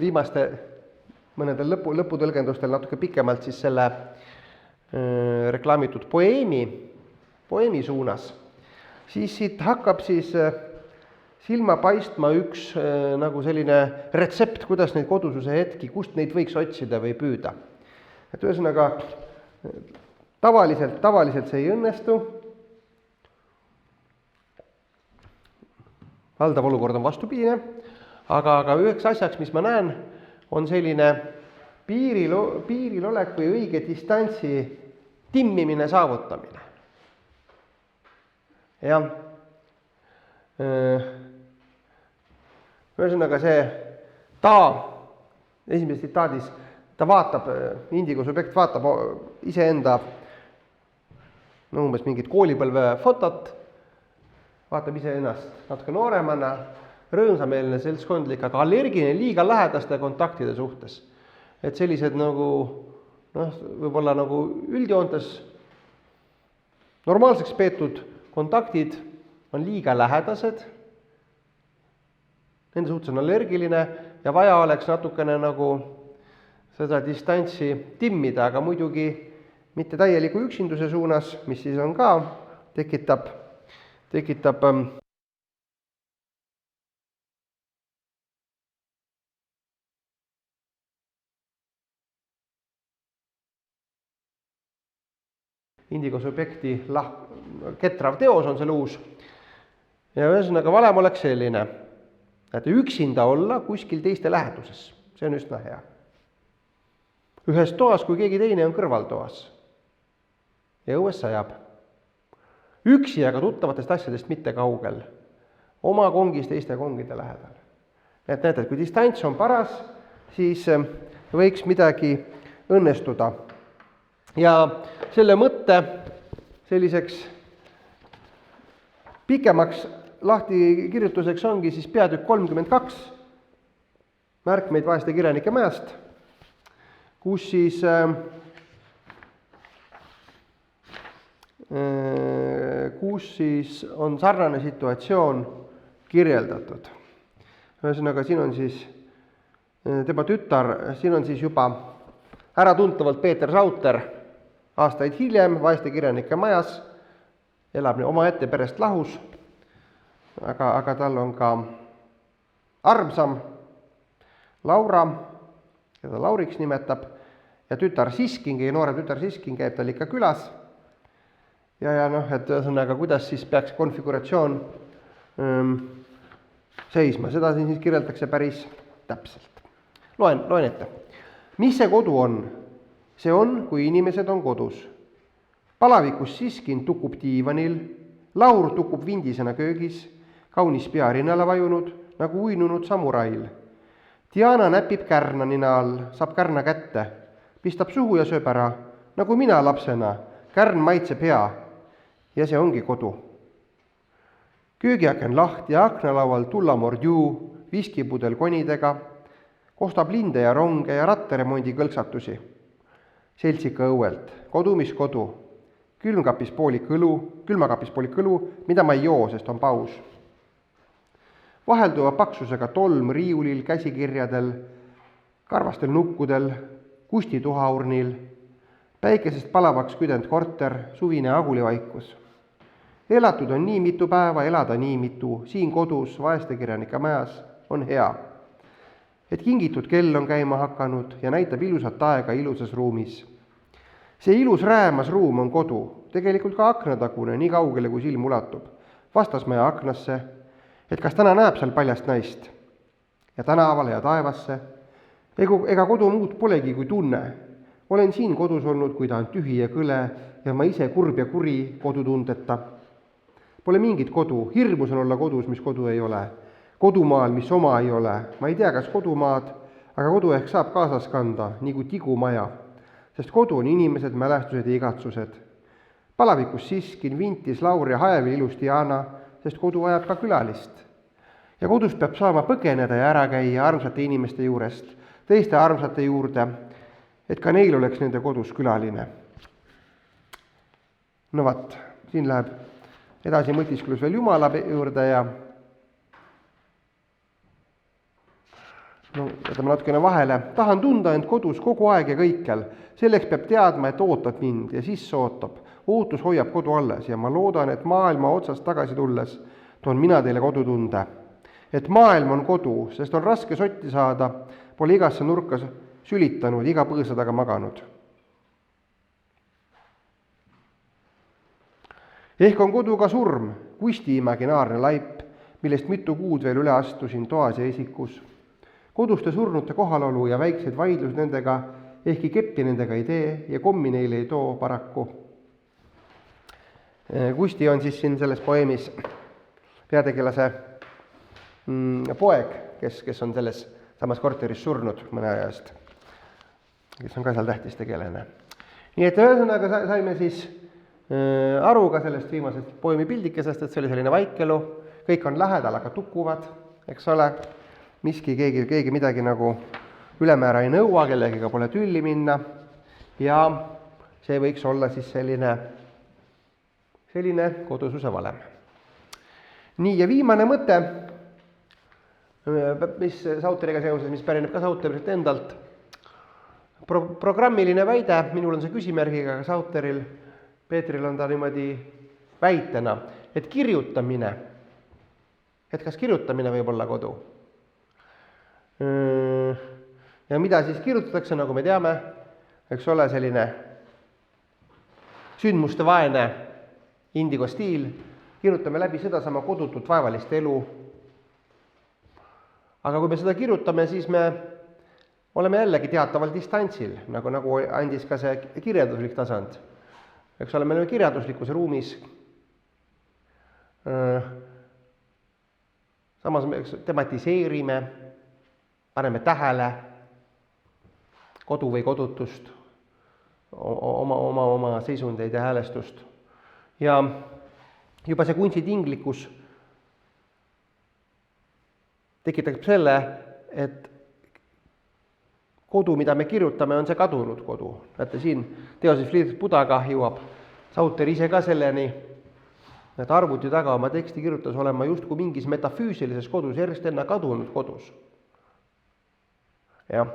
viimaste mõnedel lõputõlgendustel natuke pikemalt siis selle reklaamitud poeemi suunas, siis siit hakkab siis silma paistma üks nagu selline retsept, kuidas neid kodususe hetki, kust neid võiks otsida või püüda. Et ühesõnaga, tavaliselt see ei õnnestu. Valdav olukord on vastupidine, aga üheks asjaks, mis ma näen, on selline piiril olek või õige distantsi timmimine, saavutamine. Jah. Ühesõnaga see esimeses tsitaadis, ta vaatab, indigo subjekt vaatab iseenda umbes mingit koolipõlve fotot, vaatab iseennast natuke nooremana, rõõmsameelne, seltskondlik, aga allergiline liiga lähedaste kontaktide suhtes. Et sellised nagu, võib-olla nagu üldjoontes normaalseks peetud kontaktid on liiga lähedased, nende suhtes on allergiline ja vaja oleks natukene nagu seda distantsi timmida, aga muidugi mitte täieliku üksinduse suunas, mis siis on ka, tekitab indigo subjekti ketrav teos on seal uus. Ja ühesõnaga valem oleks selline, et üksinda olla kuskil teiste läheduses, see on üsna hea. Ühes toas, kui keegi teine on kõrvaltoas ja õues sajab. Üksi aga tuttavatest asjadest mitte kaugel, oma kongis teiste kongide lähedal. Et näete, et kui distants on paras, siis võiks midagi õnnestuda. Ja selle mõtte selliseks pikemaks lahtikirjutuseks ongi siis peatükk 32 märkmeid vaeste kirjanike majast, kus siis on sarnane situatsioon kirjeldatud. Ühesõnaga, siin on siis tema tütar, siin on siis juba äratuntavalt Peeter Sauter aastaid hiljem vaeste kirjanike majas, elab omaette perest lahus, aga tal on ka armsam Laura, keda Lauriks nimetab, ja tütar Sisking, noore tütar Sisking käib tal ikka külas. Ja et ühesõnaga, kuidas siis peaks konfiguratsioon seisma, seda siin siis kirjeldatakse päris täpselt. Loen ette. Mis see kodu on? See on, kui inimesed on kodus. Palavikus Siskin tukub diivanil, Laur tukub vindisena köögis, kaunis pea rinnale vajunud, nagu uinunud samurail. Diana näpib kärna nina all, saab kärna kätte, pistab suhu ja sööb ära, nagu mina lapsena, kärn maitseb hea. Ja see ongi kodu. Köögiaken lahti ja aknalaual tullamordjuu, viskipudel konidega, kostab linde ja ronge ja rattaremondi kõlksatusi. Seltsika õuelt, kodu mis kodu, külmakapis poolik õlu, mida ma ei joo, sest on paus. Vahelduva paksusega tolm riiulil, käsikirjadel, karvastel nukkudel, kustituhaurnil, päikesest palavaks küdend korter, suvine agulivaikus. Elatud on nii mitu päeva, elada nii mitu, siin kodus, vaeste kirjanike majas, on hea. Et kingitud kell on käima hakanud ja näitab ilusat aega ilusas ruumis. See ilus räämas ruum on kodu, tegelikult ka aknatagune, nii kaugele kui silm ulatub. Vastasmaja aknasse, et kas täna näeb seal paljast naist ja tänavale ja taevasse. Ega kodu muud polegi kui tunne. Olen siin kodus olnud, kui ta on tühi ja kõle ja ma ise kurb ja kuri kodutundeta. Pole mingit kodu, hirmus on olla kodus, mis kodu ei ole. Kodumaal, mis oma ei ole. Ma ei tea, kas kodumaad, aga kodu ehk saab kaasas kanda, nagu tigumaja. Sest kodu on inimesed, mälestused ja igatsused. Palavikus Siskin, vintis Laur ja Haevil ilus Diana, sest kodu ajab ka külalist. Ja kodust peab saama põgeneda ja ära käia armsate inimeste juurest, teiste armsate juurde, et ka neil oleks nende kodus külaline. No vat, siin läheb edasi mõtisklus veel Jumala juurde ja jätame natukene vahele. Tahan tunda end kodus kogu aeg ja kõikjal. Selleks peab teadma, et ootad mind ja siis ootab. Ootus hoiab kodu alles ja ma loodan, et maailma otsast tagasi tulles toon mina teile kodutunde. Et maailm on kodu, sest on raske sotti saada, pole igasse nurka sülitanud, iga põõsa taga maganud. Ehk on kodu ka surm, kusti imaginaarne laip, millest mitu kuud veel üle astusin toas ja esikus. Koduste surnute kohalolu ja väikseid vaidlus nendega, ehkki keppi nendega ei tee ja kommi neile ei too paraku. Kusti on siis siin selles poeemis peategelase poeg, kes on selles samas korteris surnud mõne aja eest, kes on ka seal tähtis tegelane. Nii et ühesõnaga saime siis aru ka sellest viimasest poemi pildikesest, et see oli selline vaikelu, kõik on lähedal, aga tukuvad, eks ole, miski keegi midagi nagu ülemäära ei nõua, kellegiga pole tülli minna ja see võiks olla siis selline kodususe valem. Nii, ja viimane mõte, mis Sauteriga seoses, mis pärineb ka Sauterilt endalt, programmiline väide, minul on see küsimärgiga, kas autoril, Peetril on ta niimoodi väitena, et kirjutamine, et kas kirjutamine võib olla kodu. Ja mida siis kirjutatakse, nagu me teame, eks ole, selline sündmuste vaene indigo stiil, kirjutame läbi sedasama kodutut vaevalist elu. Aga kui me seda kirjutame, siis me oleme jällegi teataval distantsil, nagu andis ka see kirjanduslik tasand. Eks ole, me oleme kirjanduslikus ruumis, samas me tematiseerime, paneme tähele kodu või kodutust, oma seisundeid ja häälestust. Ja juba see kunstitinglikkus tekitab selle, et kodu, mida me kirjutame, on see kadunud kodu. Näete siin, teoses Friedrich Budaga jõuab autor ise ka selleni, et arvuti taga oma teksti kirjutas olema justkui mingis metafüüsilises kodus, järjest enne kadunud kodus. Jah.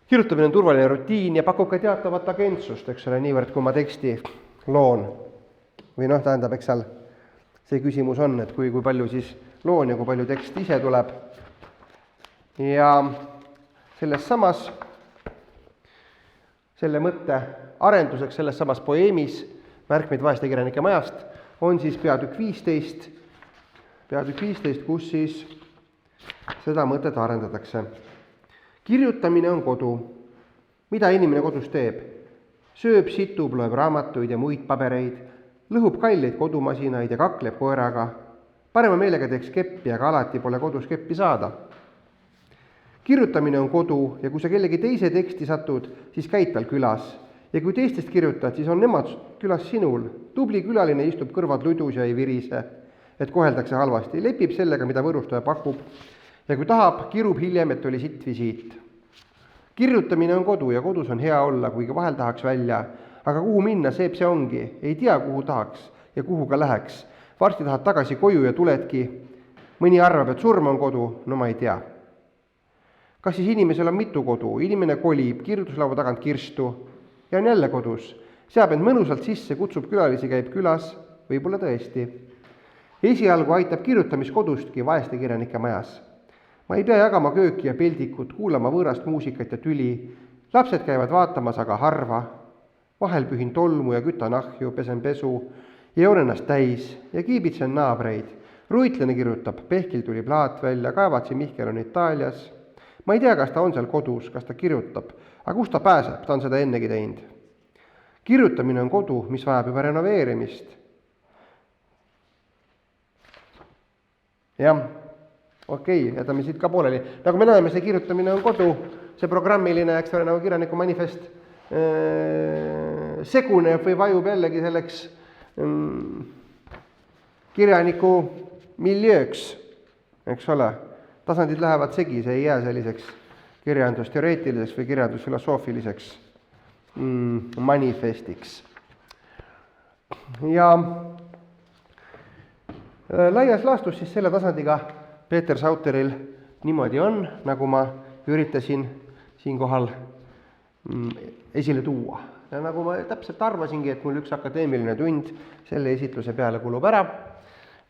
Kirjutamine on turvaline rutiin ja pakub ka teatavat agentsust, eks ole, niivõrd kui ma teksti loon. Või tähendab, eks seal see küsimus on, et kui palju siis loon ja kui palju tekst ise tuleb. Ja selles samas, selle mõtte arenduseks selles samas poeemis Märkmeid vaeste kirjanike majast on siis peatükk 15, kus siis seda mõtet arendatakse. Kirjutamine on kodu. Mida inimene kodus teeb? Sööb, situb, loeb raamatuid ja muid pabereid, lõhub kalleid kodumasinaid ja kakleb koeraga. Parema meelega teeks keppi, aga alati pole kodus keppi saada. Kirjutamine on kodu ja kui sa kellegi teise teksti satud, siis käid tal külas. Ja kui teistest kirjutad, siis on nemad külas sinul. Tubli külaline istub kõrvad ludus ja ei virise, et koheldakse halvasti. Lepib sellega, mida võrustaja pakub. Ja kui tahab, kirub hiljem, et oli sitt visiit. Kirjutamine on kodu ja kodus on hea olla, kuigi vahel tahaks välja. Aga kuhu minna, see ongi. Ei tea, kuhu tahaks ja kuhu ka läheks. Varsti tahad tagasi koju ja tuledki. Mõni arvab, et surm on kodu, no ma ei tea. Kas siis inimesel on mitu kodu? Inimene kolib, kirjutuslaua tagant kirstu ja on jälle kodus. Seab end mõnusalt sisse, kutsub külalisi, käib külas, võib-olla tõesti. Esialgu aitab kirjutamiskodustki vaeste kirjanike majas. Ma ei pea jagama kööki ja peldikut, kuulama võõrast muusikat ja tüli. Lapsed käivad vaatamas, aga harva. Vahel pühin tolmu ja kütan ahju, pesen pesu ja joon ennast täis ja kiibitsen naabreid. Ruitlane kirjutab, Pehkil tuli plaat välja, Kaevatsi Mihkel on Itaalias. Ma ei tea, kas ta on seal kodus, kas ta kirjutab, aga kust ta pääseb, ta on seda ennegi teinud. Kirjutamine on kodu, mis vajab juba renoveerimist. Jah. Okei, jätame siit ka pooleli. Nagu me näeme, see kirjutamine on kodu, see programmiline, eks ole, nagu kirjaniku manifest seguneb või vajub jällegi selleks kirjaniku miljööks, eks ole. Tasandid lähevad segi, see ei jää selliseks kirjandusteoreetiliseks või kirjandusfilosoofiliseks manifestiks. Ja laias laastus siis selle tasandiga Peeter Sauteril niimoodi on, nagu ma üritasin siinkohal esile tuua. Ja nagu ma täpselt arvasingi, et mul üks akadeemiline tund selle esitluse peale kulub ära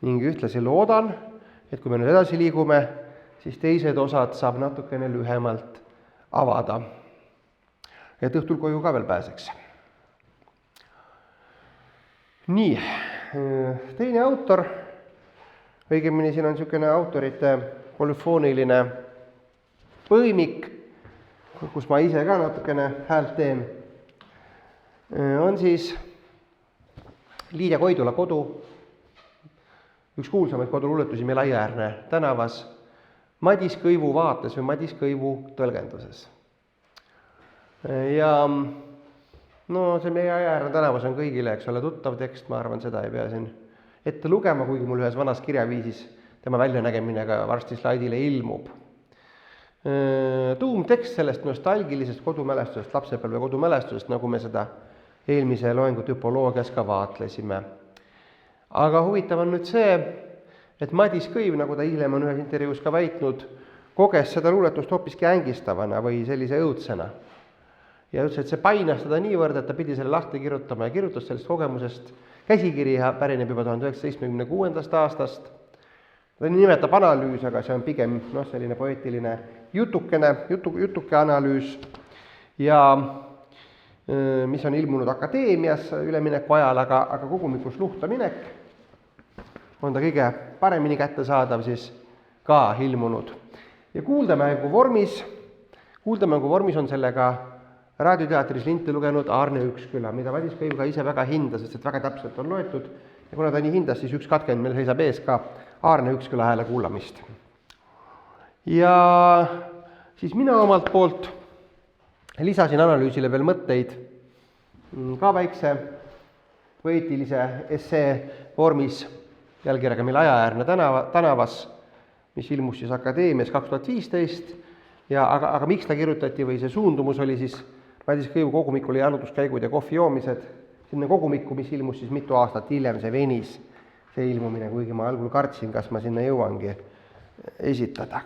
ning ühtlasi loodan, et kui me nüüd edasi liigume, siis teised osad saab natukene lühemalt avada. Et õhtul koju ka veel pääseks. Nii, teine autor, õigemini siin on niisugune autorite polüfooniline põimik, kus ma ise ka natukene häält teen, on siis Liidia Koidula kodu, üks kuulsamaid koduluuletusi meil Aiaäärne tänavas, Madis Kõivu vaates või Madis Kõivu tõlgenduses. Ja see meie Aiaäärne tänavas on kõigile, eks ole, tuttav tekst, ma arvan, seda ei pea siin ette lugema, kuigi mul ühes vanas kirjaviisis tema väljanägemine ka varsti slaidile ilmub. Tuumtekst sellest nostalgilisest kodumälestusest, lapsepõlve kodumälestusest, nagu me seda eelmise loengu tüpoloogias ka vaatlesime. Aga huvitav on nüüd see, et Madis Kõiv, nagu ta hiljem on ühes intervjuus ka väitnud, koges seda luuletust hoopiski ängistavana või sellise õudsena. Ja ütles, et see painas teda niivõrd, et ta pidi selle lahti kirjutama ja kirjutas sellest kogemusest. Käsikiri pärineb juba 1976. aastast. Ta nimetab analüüs, aga see on pigem selline poeetiline jutuke analüüs. Ja mis on ilmunud akadeemias ülemineku ajal, aga kogumikus luhtaminek on ta kõige paremini kättesaadav siis ka ilmunud. Ja kuuldemängu vormis on sellega raadioteatris linti lugenud Aarne Üksküla, mida Madis Kõiv ka ise väga hindas, sest et väga täpselt on loetud. Ja kuna ta nii hindas, siis 1.20 meil seisab ees ka Aarne Üksküla hääle kuulamist. Ja siis mina omalt poolt lisasin analüüsile veel mõtteid ka väikse poeetilise essee vormis pealkirjaga Meil ajaäärne tänavas, mis ilmus siis Akadeemias 2015. Aga miks ta kirjutati või see suundumus oli siis Madis Kõivu kogumikul jalutuskäigud ja kohvi joomised sinna kogumikku, mis ilmus siis mitu aastat hiljem, see venis, see ilmumine, kuigi ma algul kartsin, kas ma sinna jõuangi esitada.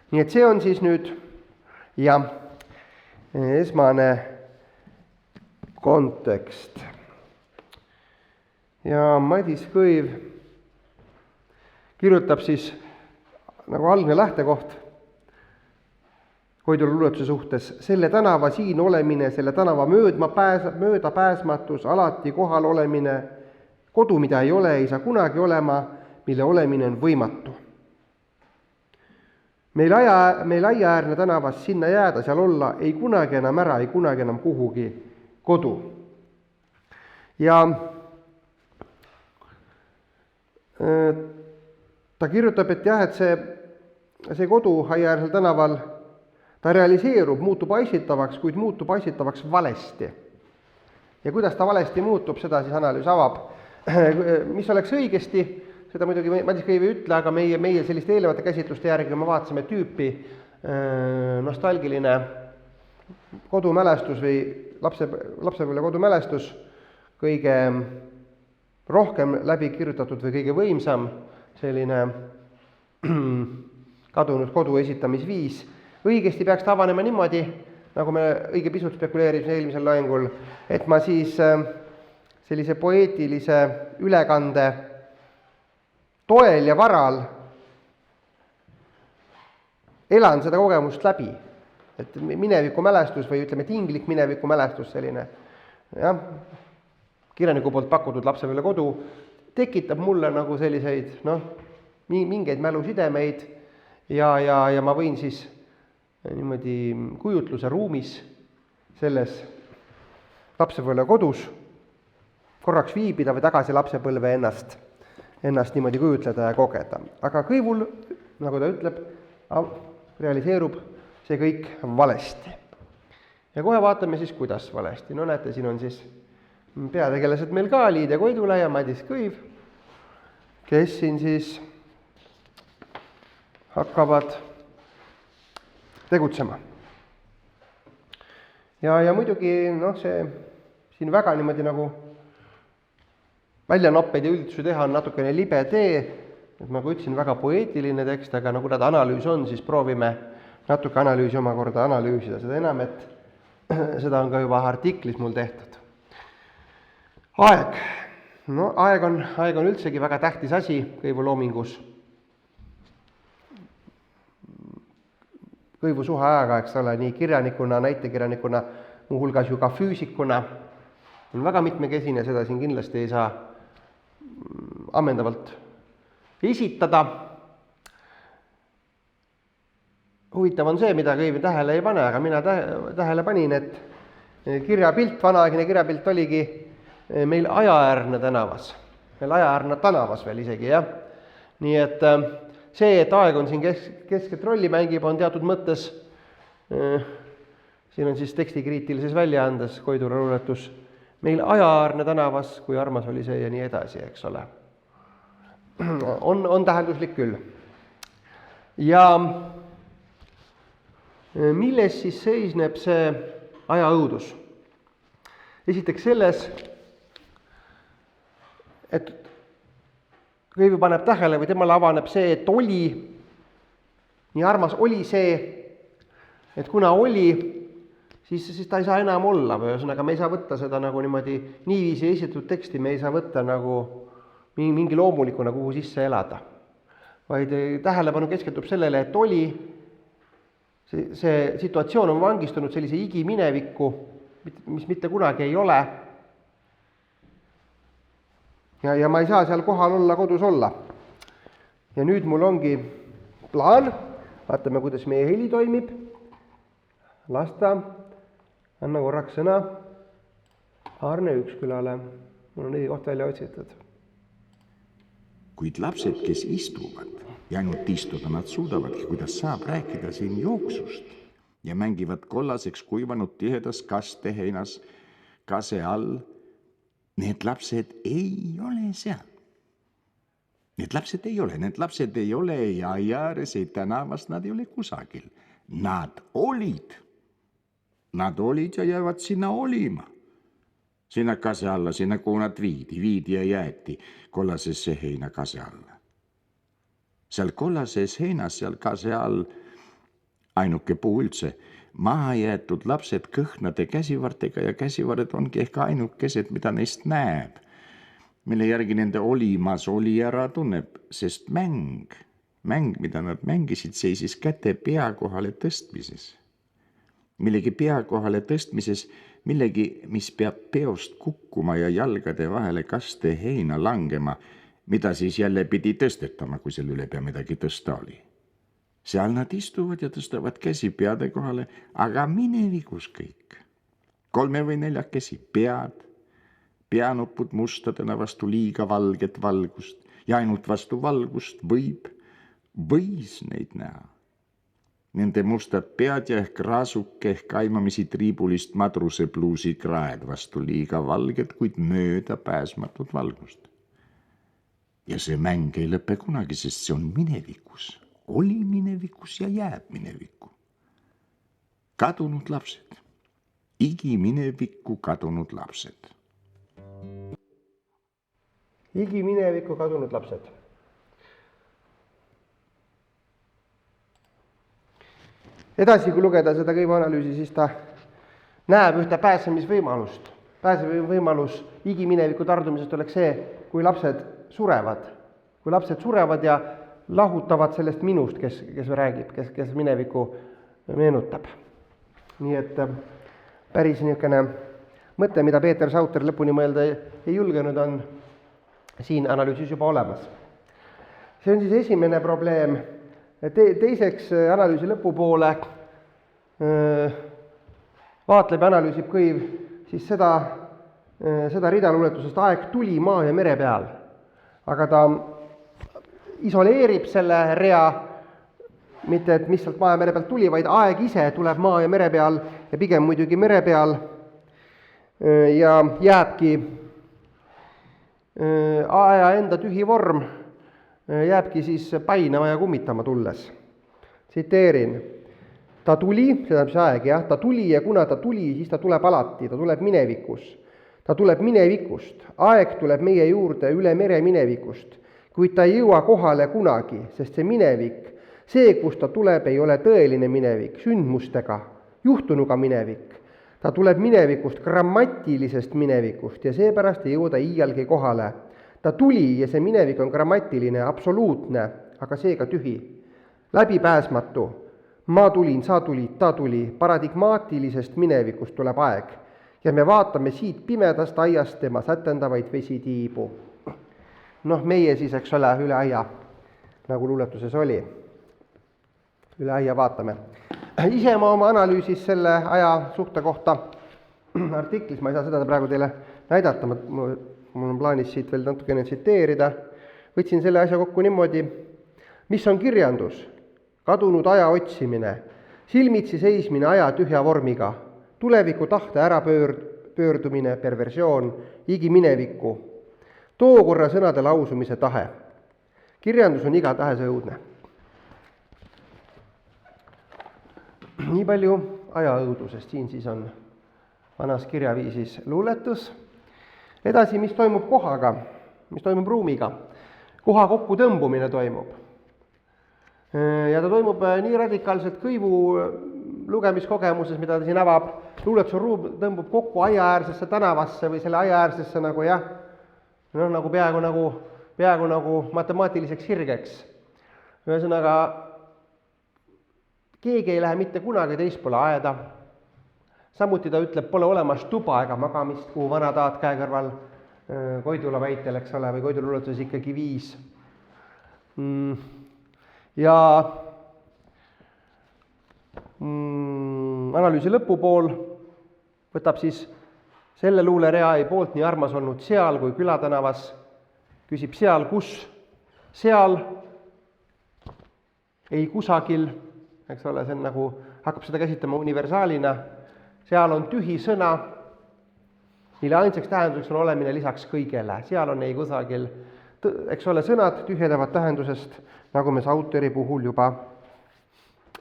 Nii et see on siis nüüd esmane kontekst. Ja Madis Kõiv kirjutab siis nagu algne lähtekoht Koidula luuletuse suhtes: selle tänava siin olemine, selle tänava möödapääsmatus, alati kohal olemine, kodu, mida ei ole, ei saa kunagi olema, mille olemine on võimatu. Meil aiaäärne tänavas sinna jääda, seal olla, ei kunagi enam ära, ei kunagi enam kuhugi kodu. Ja ta kirjutab, et jah, et see kodu aiaäärsel tänaval ta realiseerub, muutub aisitavaks, kuid muutub aisitavaks valesti. Ja kuidas ta valesti muutub, seda siis analüüs avab. Mis oleks õigesti, seda muidugi Madis Kõiv ei ütle, aga meie selliste eelnevate käsitluste järgi me vaatasime tüüpi nostalgiline kodumälestus või lapsepõlve kodumälestus, kõige rohkem läbi kirjutatud või kõige võimsam selline kadunud kodu esitamisviis. Õigesti peaks ta avanema niimoodi, nagu me õige pisut spekuleerisime eelmisel loengul, et ma siis sellise poeetilise ülekande toel ja varal elan seda kogemust läbi. Et mineviku mälestus või ütleme tinglik mineviku mälestus selline, kirjaniku poolt pakutud lapsepõlve kodu tekitab mulle nagu selliseid, mingeid mälusidemeid ja ma võin siis niimoodi kujutluse ruumis selles lapsepõlve kodus korraks viibida või tagasi lapsepõlve ennast niimoodi kujutleda ja kogeda. Aga Kõivul, nagu ta ütleb, realiseerub see kõik valesti. Ja kohe vaatame siis, kuidas valesti. No näete, siin on siis peategelased meil ka, Liidia Koidula ja Madis Kõiv, kes siin siis hakkavad tegutsema. Ja muidugi, see siin väga niimoodi nagu väljanoppeid ja üldusi teha on natukene libe tee, et nagu ütlesin, väga poeetiline tekst, aga kuna ta analüüs on, siis proovime natuke analüüsi omakorda analüüsida, seda enam, et seda on ka juba artiklis mul tehtud. Aeg. Aeg on üldsegi väga tähtis asi Kõivu loomingus. Kõivu suhe ajaga, eks ole, nii kirjanikuna, näitekirjanikuna, muuhulgas ju ka füüsikuna, on väga mitmekesine, seda siin kindlasti ei saa ammendavalt esitada. Huvitav on see, mida Kõiv tähele ei pane, aga mina tähele panin, et kirjapilt, vanaaegne kirjapilt oligi meil ajaäärne tänavas. Meil ajaäärne tänavas veel isegi, jah. Nii et see, et aeg on siin kesket rolli mängib, on teatud mõttes, siin on siis tekstikriitilises väljaandes Koidula luuletus, meil ajaäärne tänavas, kui armas oli see ja nii edasi, eks ole. On tähenduslik küll. Ja milles siis seisneb see ajaõudus? Esiteks selles, et Kõiv paneb tähele või temale avaneb see, et oli nii armas oli see, et kuna oli, siis ta ei saa enam olla või ühesõnaga me ei saa võtta seda nagu niimoodi niiviisi esitatud teksti, me ei saa võtta nagu mingi loomulikuna, kuhu sisse elada. Vaid tähelepanu keskendub sellele, et oli, see situatsioon on vangistunud sellise igiminevikku, mis mitte kunagi ei ole. Ja ma ei saa seal kohal olla, kodus olla. Ja nüüd mul ongi plaan, vaatame, kuidas meie heli toimib. Lasta, anna korraks sõna Arne Ükskülale. Mul on õige koht välja otsitud. Kuid lapsed, kes istuvad ja ainult istuda nad suudavadki, kuidas saab rääkida siin jooksust ja mängivad kollaseks kuivanud tihedas kasteheinas kase all, need lapsed ei ole seal. Need lapsed ei ole ja ääres, ei tänavas, nad ei ole kusagil. Nad olid ja jäävad sinna olima. Sinna kase alla, sinna kuhu nad viidi ja jäeti kollasesse heina kase alla. Seal kollases heinas, seal kase all, ainuke puu üldse, maha jäetud lapsed kõhnade käsivartega ja käsivarred ongi ehk ainukesed, mida neist näeb, mille järgi nende olimas oli ära tunneb, sest mäng, mida nad mängisid, seisis käte pea kohale tõstmises. Millegi pea kohale tõstmises, millegi, mis peab peost kukkuma ja jalgade vahele kaste heina langema, mida siis jälle pidi tõstetama, kui selle üle pea midagi tõsta oli. Seal nad istuvad ja tõstavad käsi peade kohale, aga minevikus kõik. 3 või 4 pead, peanupud mustadena vastu liiga valget valgust ja ainult vastu valgust võis neid näha. Nende mustad pead ja ehk raasuke ehk aimamisi triibulist madruse pluusi kraed vastu liiga valget, kuid mööda pääsmatut valgust. Ja see mäng ei lõpe kunagi, sest see on minevikus. Oli minevikus ja jääb minevikku. Kadunud lapsed. Igiminevikku kadunud lapsed. Igiminevikku kadunud lapsed. Edasi, kui lugeda seda kõiveanalüüsi, siis ta näeb ühte pääsemisvõimalust. Pääsemisvõimalus igimineviku tardumisest oleks see, kui lapsed surevad. Kui lapsed surevad ja lahutavad sellest minust, kes räägib, kes minevikku meenutab. Nii et päris niisugune mõte, mida Peeter Sauter lõpuni mõelda ei julgenud, on siin analüüsis juba olemas. See on siis esimene probleem. Teiseks analüüsi lõpupoole vaatleb ja analüüsib kõiv siis seda ridaluuletusest aeg tuli maa ja mere peal. Aga ta isoleerib selle rea, mitte et mis sealt maa ja mere pealt tuli, vaid aeg ise tuleb maa ja mere peal ja pigem muidugi mere peal ja jääbki aja enda tühi vorm, jääbki siis painama ja kummitama tulles. Tsiteerin. Ta tuli, seda on see aeg, jah, ta tuli ja kuna ta tuli, siis ta tuleb alati, ta tuleb minevikus. Ta tuleb minevikust, aeg tuleb meie juurde üle mere minevikust, kuid ta ei jõua kohale kunagi, sest see minevik, see, kus ta tuleb, ei ole tõeline minevik, sündmustega, juhtunuga minevik. Ta tuleb minevikust, grammatilisest minevikust ja seepärast ei jõuda iialgi kohale. Ta tuli ja see minevik on grammatiline, absoluutne, aga seega tühi. Läbipääsmatu. Ma tulin, sa tulid, ta tuli. Paradigmaatilisest minevikust tuleb aeg. Ja me vaatame siit pimedast aiast tema sätendavaid vesitiibu. Meie siis, eks ole, üle aia, nagu luuletuses oli. Üle aia vaatame. Ise ma oma analüüsis selle aja suhte kohta artiklis, ma ei saa seda praegu teile näidata, mul on plaanis siit veel natukene tsiteerida. Võtsin selle asja kokku niimoodi, mis on kirjandus, kadunud aja otsimine, silmitsi seismine aja tühja vormiga, tuleviku tahte ärapöördumine, perversioon, igiminevikku, tookorra sõnade lausumise tahe. Kirjandus on igatahes õudne. Nii palju aja õudusest, siin siis on vanas kirjaviisis luuletus. Edasi, mis toimub kohaga, mis toimub ruumiga. Koha kokku tõmbumine toimub. Ja ta toimub nii radikaalselt kõivu lugemiskogemuses, mida ta siin avab. Luuletuse ruum tõmbub kokku aiaäärsesse tänavasse või selle aiaäärsesse nagu jah, nagu peaaegu nagu matemaatiliseks sirgeks. Ühesõnaga, keegi ei lähe mitte kunagi teispoole aeda. Samuti ta ütleb, pole olemas tuba ega magamist, kuhu vanataat käe kõrval Koidula väitel, eks ole, või Koidula luuletuses ikkagi viis. Ja analüüsi lõpupool võtab siis selle luulerea ei poolt nii armas olnud seal kui külatänavas, küsib seal, kus, seal, ei kusagil, eks ole, see on nagu, hakkab seda käsitlema universaalina, seal on tühi sõna, mille ainsaks tähenduseks on olemine lisaks kõigele, seal on ei kusagil, eks ole, sõnad tühjenevad tähendusest, nagu me autori puhul juba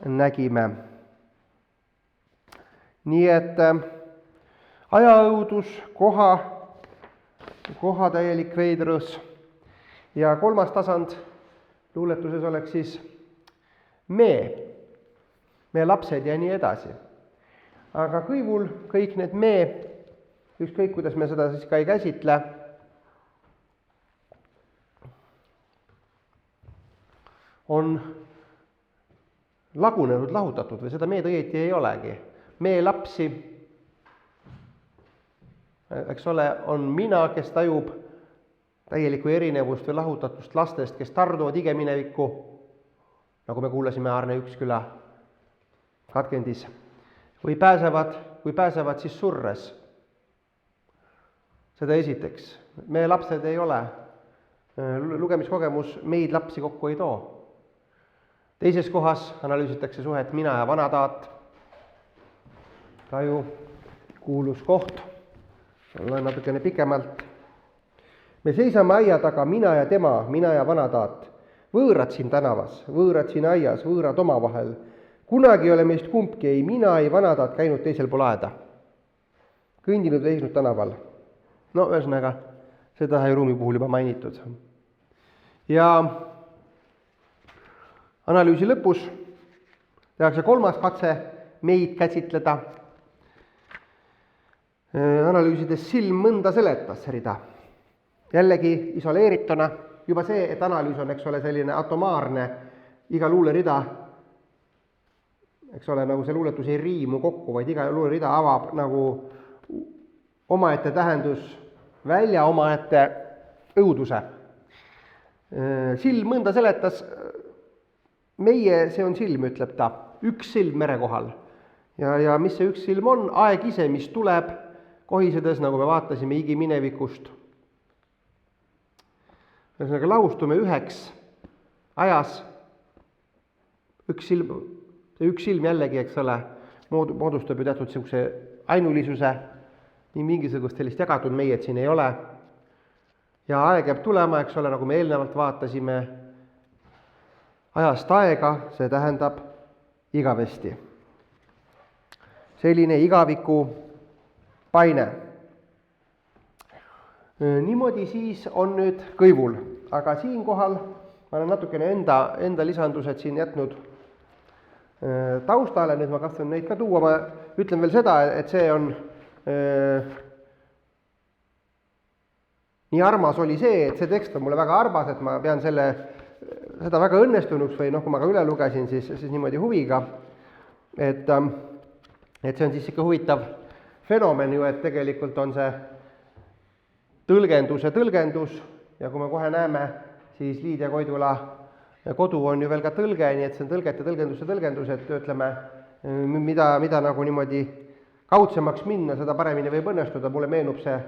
nägime. Nii et ajaõudus, koha täielik veidrus ja kolmas tasand luuletuses oleks siis me lapsed ja nii edasi. Aga kõivul kõik need ükskõik kuidas me seda siis ka ei käsitle, on lagunenud, lahutatud või seda meed õieti ei olegi. Lapsi, eks ole, on mina, kes tajub täielikku erinevust või lahutatust lastest, kes tarduvad igeminevikku, nagu me kuulasime Aarne Üksküla katkendis, või pääsevad siis surres. Seda esiteks. Me lapsed ei ole. Lugemiskogemus meid lapsi kokku ei too. Teises kohas analüüsitakse suhet mina ja vanataat. Ka ju kuulus koht. Natukene pikemalt. Me seisame aia taga, mina ja tema, mina ja vanataat. Võõrad siin tänavas, võõrad siin aias, võõrad omavahel. Kunagi ei ole meist kumbki, ei mina, ei vanataat käinud teisel pool aeda. Kõndinud veisnud tänaval. No ühesõnaga, seda sai ruumi puhul juba mainitud. Ja analüüsi lõpus tehakse kolmas katse meid käsitleda. Analüüsides silm mõnda seletas rida. Jällegi isoleerituna, juba see, et analüüs on, eks ole, selline atomaarne, iga luulerida, eks ole, nagu see luuletus ei riimu kokku, vaid iga luulerida avab nagu omaette tähendus välja, omaette õuduse. Silm mõnda seletas, meie, see on silm, ütleb ta, üks silm mere kohal. Ja mis see üks silm on? Aeg ise, mis tuleb, kohisedes, nagu me vaatasime igi minevikust. Ühesõnaga, lahustume üheks ajas, üks silm jällegi, eks ole, moodustab ju teatud sellise ainulisuse, nii mingisugust sellist jagatud meiet siin ei ole. Ja aeg jääb tulema, eks ole, nagu me eelnevalt vaatasime, ajast aega, see tähendab igavesti. Selline igaviku paine. Niimoodi siis on nüüd kõivul, aga siinkohal ma olen natukene enda lisandused siin jätnud taustale, nüüd ma katsun neid ka tuua, ma ütlen veel seda, et see on nii armas oli see, et see tekst on mulle väga armas, et ma pean seda väga õnnestunuks või kui ma ka üle lugesin, siis niimoodi huviga, et see on siis ikka huvitav fenomen ju, et tegelikult on see tõlgenduse tõlgendus ja kui me kohe näeme, siis Liidia Koidula kodu on ju veel ka tõlge, nii et see on tõlgete tõlgenduse tõlgendus, et ütleme, mida nagu niimoodi kaudsemaks minna, seda paremini võib õnnestuda, mulle meenub see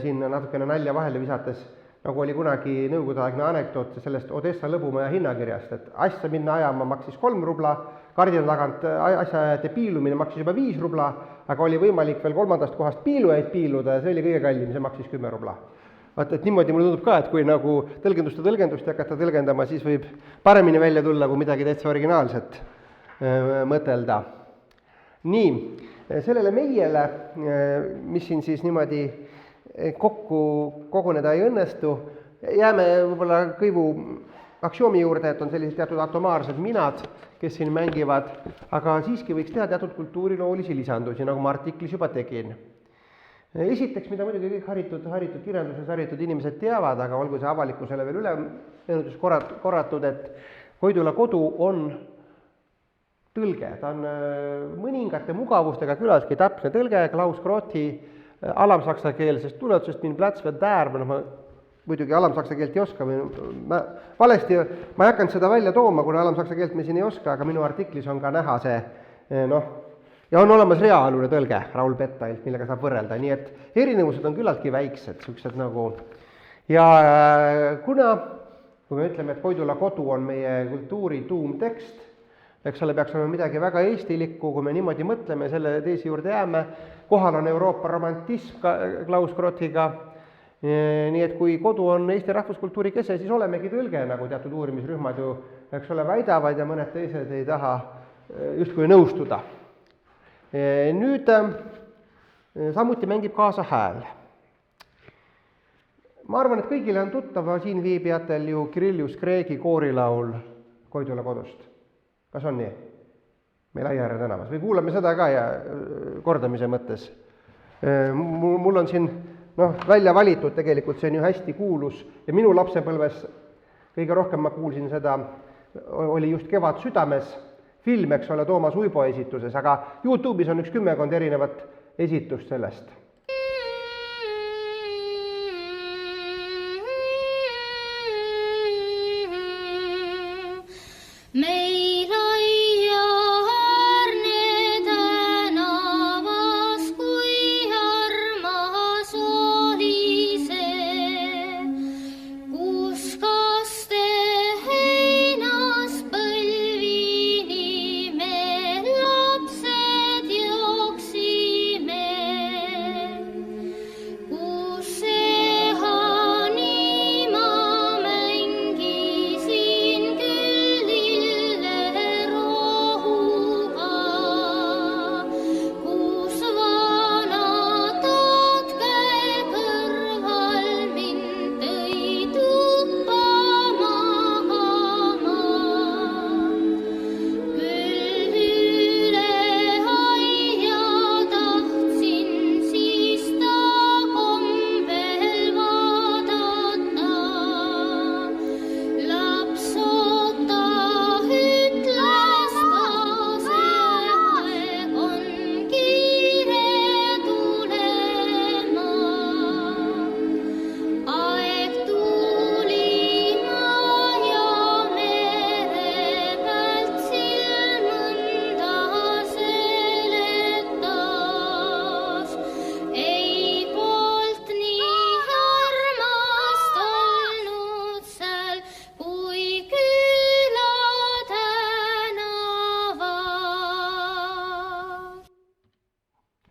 siin natukene nalja vahele visates, nagu oli kunagi nõukogudeaegne anekdoot sellest Odessa lõbumaja hinnakirjast, et asja minna ajama maksis 3 rubla, kardina tagant asjaajate piilumine maksis juba 5 rubla, aga oli võimalik veel 3. kohast piilujaid piiluda ja see oli kõige kallim, see maksis 10 rubla. Vaat, et niimoodi mulle tundub ka, et kui nagu tõlgendust hakata tõlgendama, siis võib paremini välja tulla, kui midagi täitsa originaalset mõtelda. Nii, sellele meiele, mis siin siis niimoodi kokku koguneda ei õnnestu, jääme võib-olla kõivu aksioomi juurde, et on sellised teatud atomaarsed minad, kes siin mängivad, aga siiski võiks teha teatud kultuuriloolisi lisandusi, nagu ma artiklis juba tegin. Esiteks, mida muidugi kõik haritud kirjanduses haritud inimesed teavad, aga olgu see avalikkusele veel üle meenutus korratud, et Koidula kodu on tõlge, ta on mõningate mugavustega külaltki täpne tõlge Klaus Grothi alamsaksa keelsest tuletusest min Platz wird der, ma muidugi alamsaksa keelt ei oska, ma ei hakanud seda välja tooma, kuna alamsaksa keelt me siin ei oska, aga minu artiklis on ka näha see, ja on olemas reaalune tõlge Raul Pettailt, millega saab võrrelda, nii et erinevused on küllaltki väiksed, sellised nagu, ja kuna, kui me ütleme, et Koidula kodu on meie kultuuri tuumtekst, eks ole, peaks olema midagi väga eestilikku, kui me niimoodi mõtleme, selle teesi juurde jääme, kohal on Euroopa romantism Klaus Grothiga, nii et kui kodu on Eesti rahvuskultuuri kese, siis olemegi tõlge, nagu teatud uurimisrühmad ju, eks ole, väidavad ja mõned teised ei taha justkui nõustuda. Nüüd samuti mängib kaasa hääl. Ma arvan, et kõigile on tuttav siin viibijatel ju Kirillus Kreegi koorilaul Koidula kodust. Kas on nii? Meil Aiajärve tänavas. Või kuulame seda ka ja kordamise mõttes. Mul on siin välja valitud, tegelikult see on ju hästi kuulus ja minu lapsepõlves kõige rohkem ma kuulsin seda, oli just Kevad südames, film, eks ole, Toomas Uibo esituses, aga YouTube'is on 10 erinevat esitust sellest.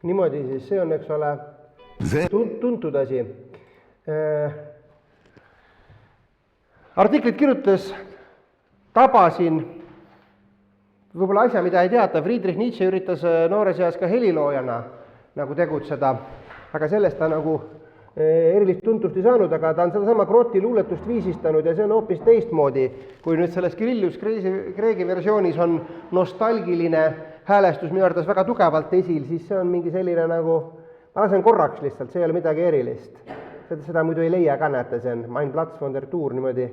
Niimoodi siis see on, eks ole, tuntud asi. Artiklit kirjutades tabasin võib-olla asja, mida ei teata. Friedrich Nietzsche üritas noores eas ka heliloojana nagu tegutseda, aga sellest ta nagu erilist tuntust ei saanud, aga ta on sedasama Grothi luuletust viisistanud ja see on hoopis teistmoodi. Kui nüüd selles Kirillus Kreegi versioonis on nostalgiline häälestus minu arvates väga tugevalt esil, siis see on mingi selline nagu, ma lasen korraks lihtsalt, see ei ole midagi erilist. Seda muidu ei leia ka, näete, see on Mein Platz von der Tour niimoodi.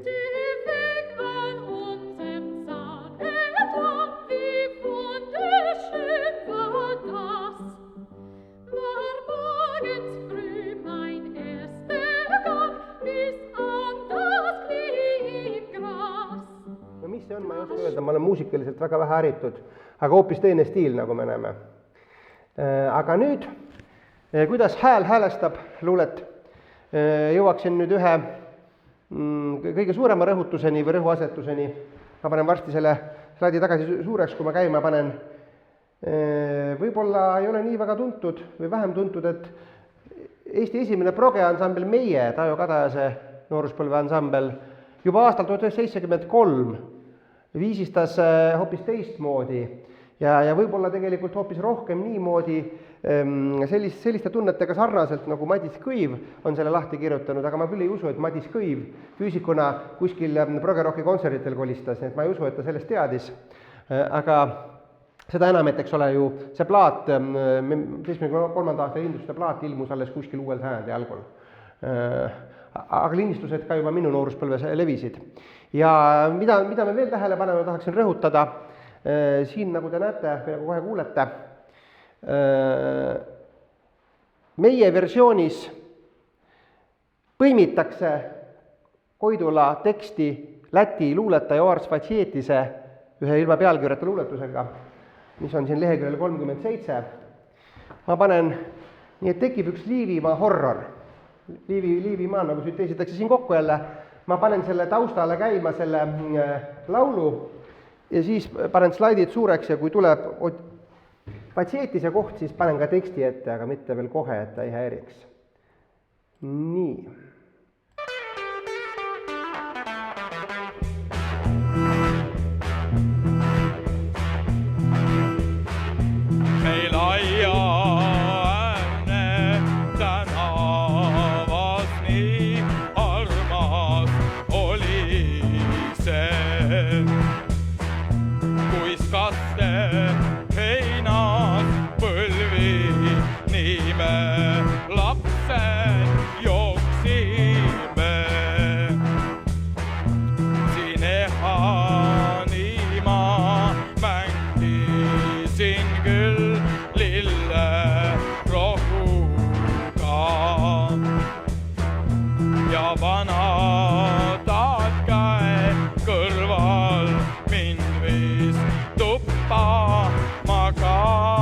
Mis see on, ma ei oska öelda, ma olen muusikaliselt väga vähe haritud, aga hoopis teine stiil, nagu me näeme. Aga nüüd, kuidas hääl häälestab luulet, jõuaksin nüüd ühe kõige suurema rõhutuseni või rõhuasetuseni. Ma panen varsti selle slaidi tagasi suureks, kui ma käima panen. Võib-olla ei ole nii väga tuntud või vähem tuntud, et Eesti esimene progea-ansambel Meie, Taajo Kadajase nooruspõlve ansambel, juba aastal 1973 viisistas hoopis teistmoodi ja võib-olla tegelikult hoopis rohkem niimoodi, selliste tunnetega sarnaselt nagu Madis Kõiv on selle lahti kirjutanud, aga ma küll ei usu, et Madis Kõiv füüsikuna kuskil progerocki kontserditel kolistas, nii et ma ei usu, et ta sellest teadis. Aga seda enam, et eks ole ju see plaat, 73. aasta lindistuste plaat ilmus alles kuskil uuel sajandi algul. Aga lindistused ka juba minu nooruspõlves levisid. Ja mida me veel tähele paneme, tahaksin rõhutada, siin nagu te näete, nagu kohe kuulete, meie versioonis põimitakse Koidula teksti Läti luuletaja Oars Fatsietise ühe ilma pealkirjata luuletusega, mis on siin leheküljel 37. Ma panen, nii et tekib üks Liivimaa horror. Liivimaa, nagu esitatakse siin kokku jälle, ma panen selle taustale käima selle laulu ja siis panen slaidid suureks ja kui tuleb Fatsietise koht, siis panen ka teksti ette, aga mitte veel kohe, et ta ei häiriks. Nii. Meil aia äärne tänavas nii armas oli see, kuis kaste heinas põlvi nii me lapsed jooksime. Siin ehaniima mängisin küll lille rohuga ja vana taatkäe kõrval mind viis tuppa magama.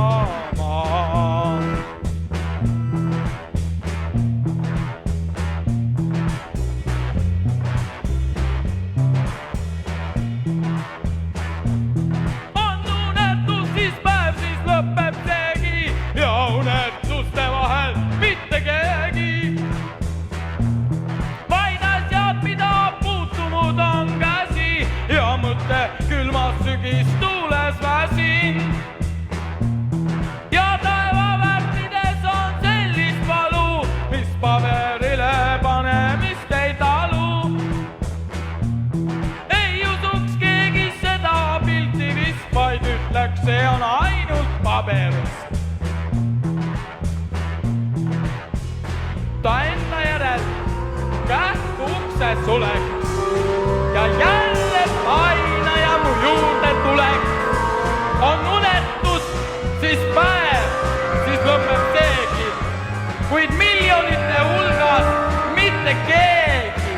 On unetus, siis päev, siis lõpeb seegi ja unetuste vahel mitte keegi. Vaid asjad, mida puutunud on käsi ja mõte külmas sügistuules väsin. Ja taevavärtides on sellist valu, mis paberile panemist ei talu. Ei usuks keegi seda pilti vist, vaid ütleks, see on ainult paberist. Ta enda järel kähku ukse suleks ja jälle painaja mu juurde tuleks. On unetus, siis päev, siis lõpeb seegi, kuid miljonite hulgas mitte keegi.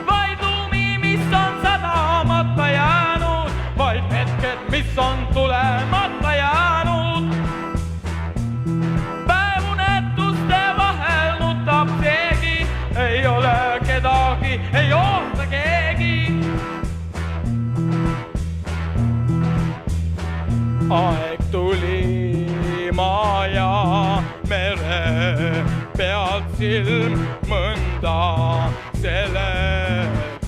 Vaid lumi, mis on sadamata jäänud, vaid hetked, mis on tulemata jäänud. Päev unetuste vahel nutab seegi, ei ole kedagi, ei oota keegi. Aeg tuli maa ja mere pealt silm mõnda seletas.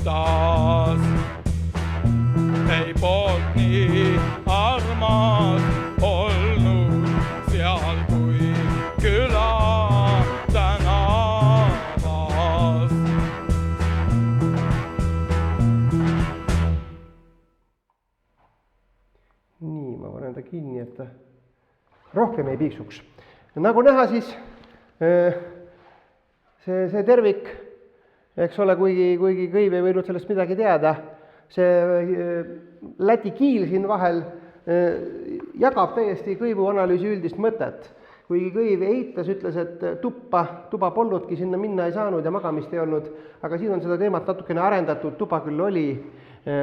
Ei poolt nii armas olnud seal kui küla tänavas. Nii, ma panen ta kinni, et ta rohkem ei piiksuks. Nagu näha, siis see tervik, eks ole, kuigi Kõiv ei võinud sellest midagi teada, see Läti kiil siin vahel jagab täiesti Kõivu analüüsi üldist mõtet. Kuigi Kõiv eitas, ütles, et tuba polnudki, sinna minna ei saanud ja magamist ei olnud, aga siin on seda teemat natukene arendatud, tuba küll oli,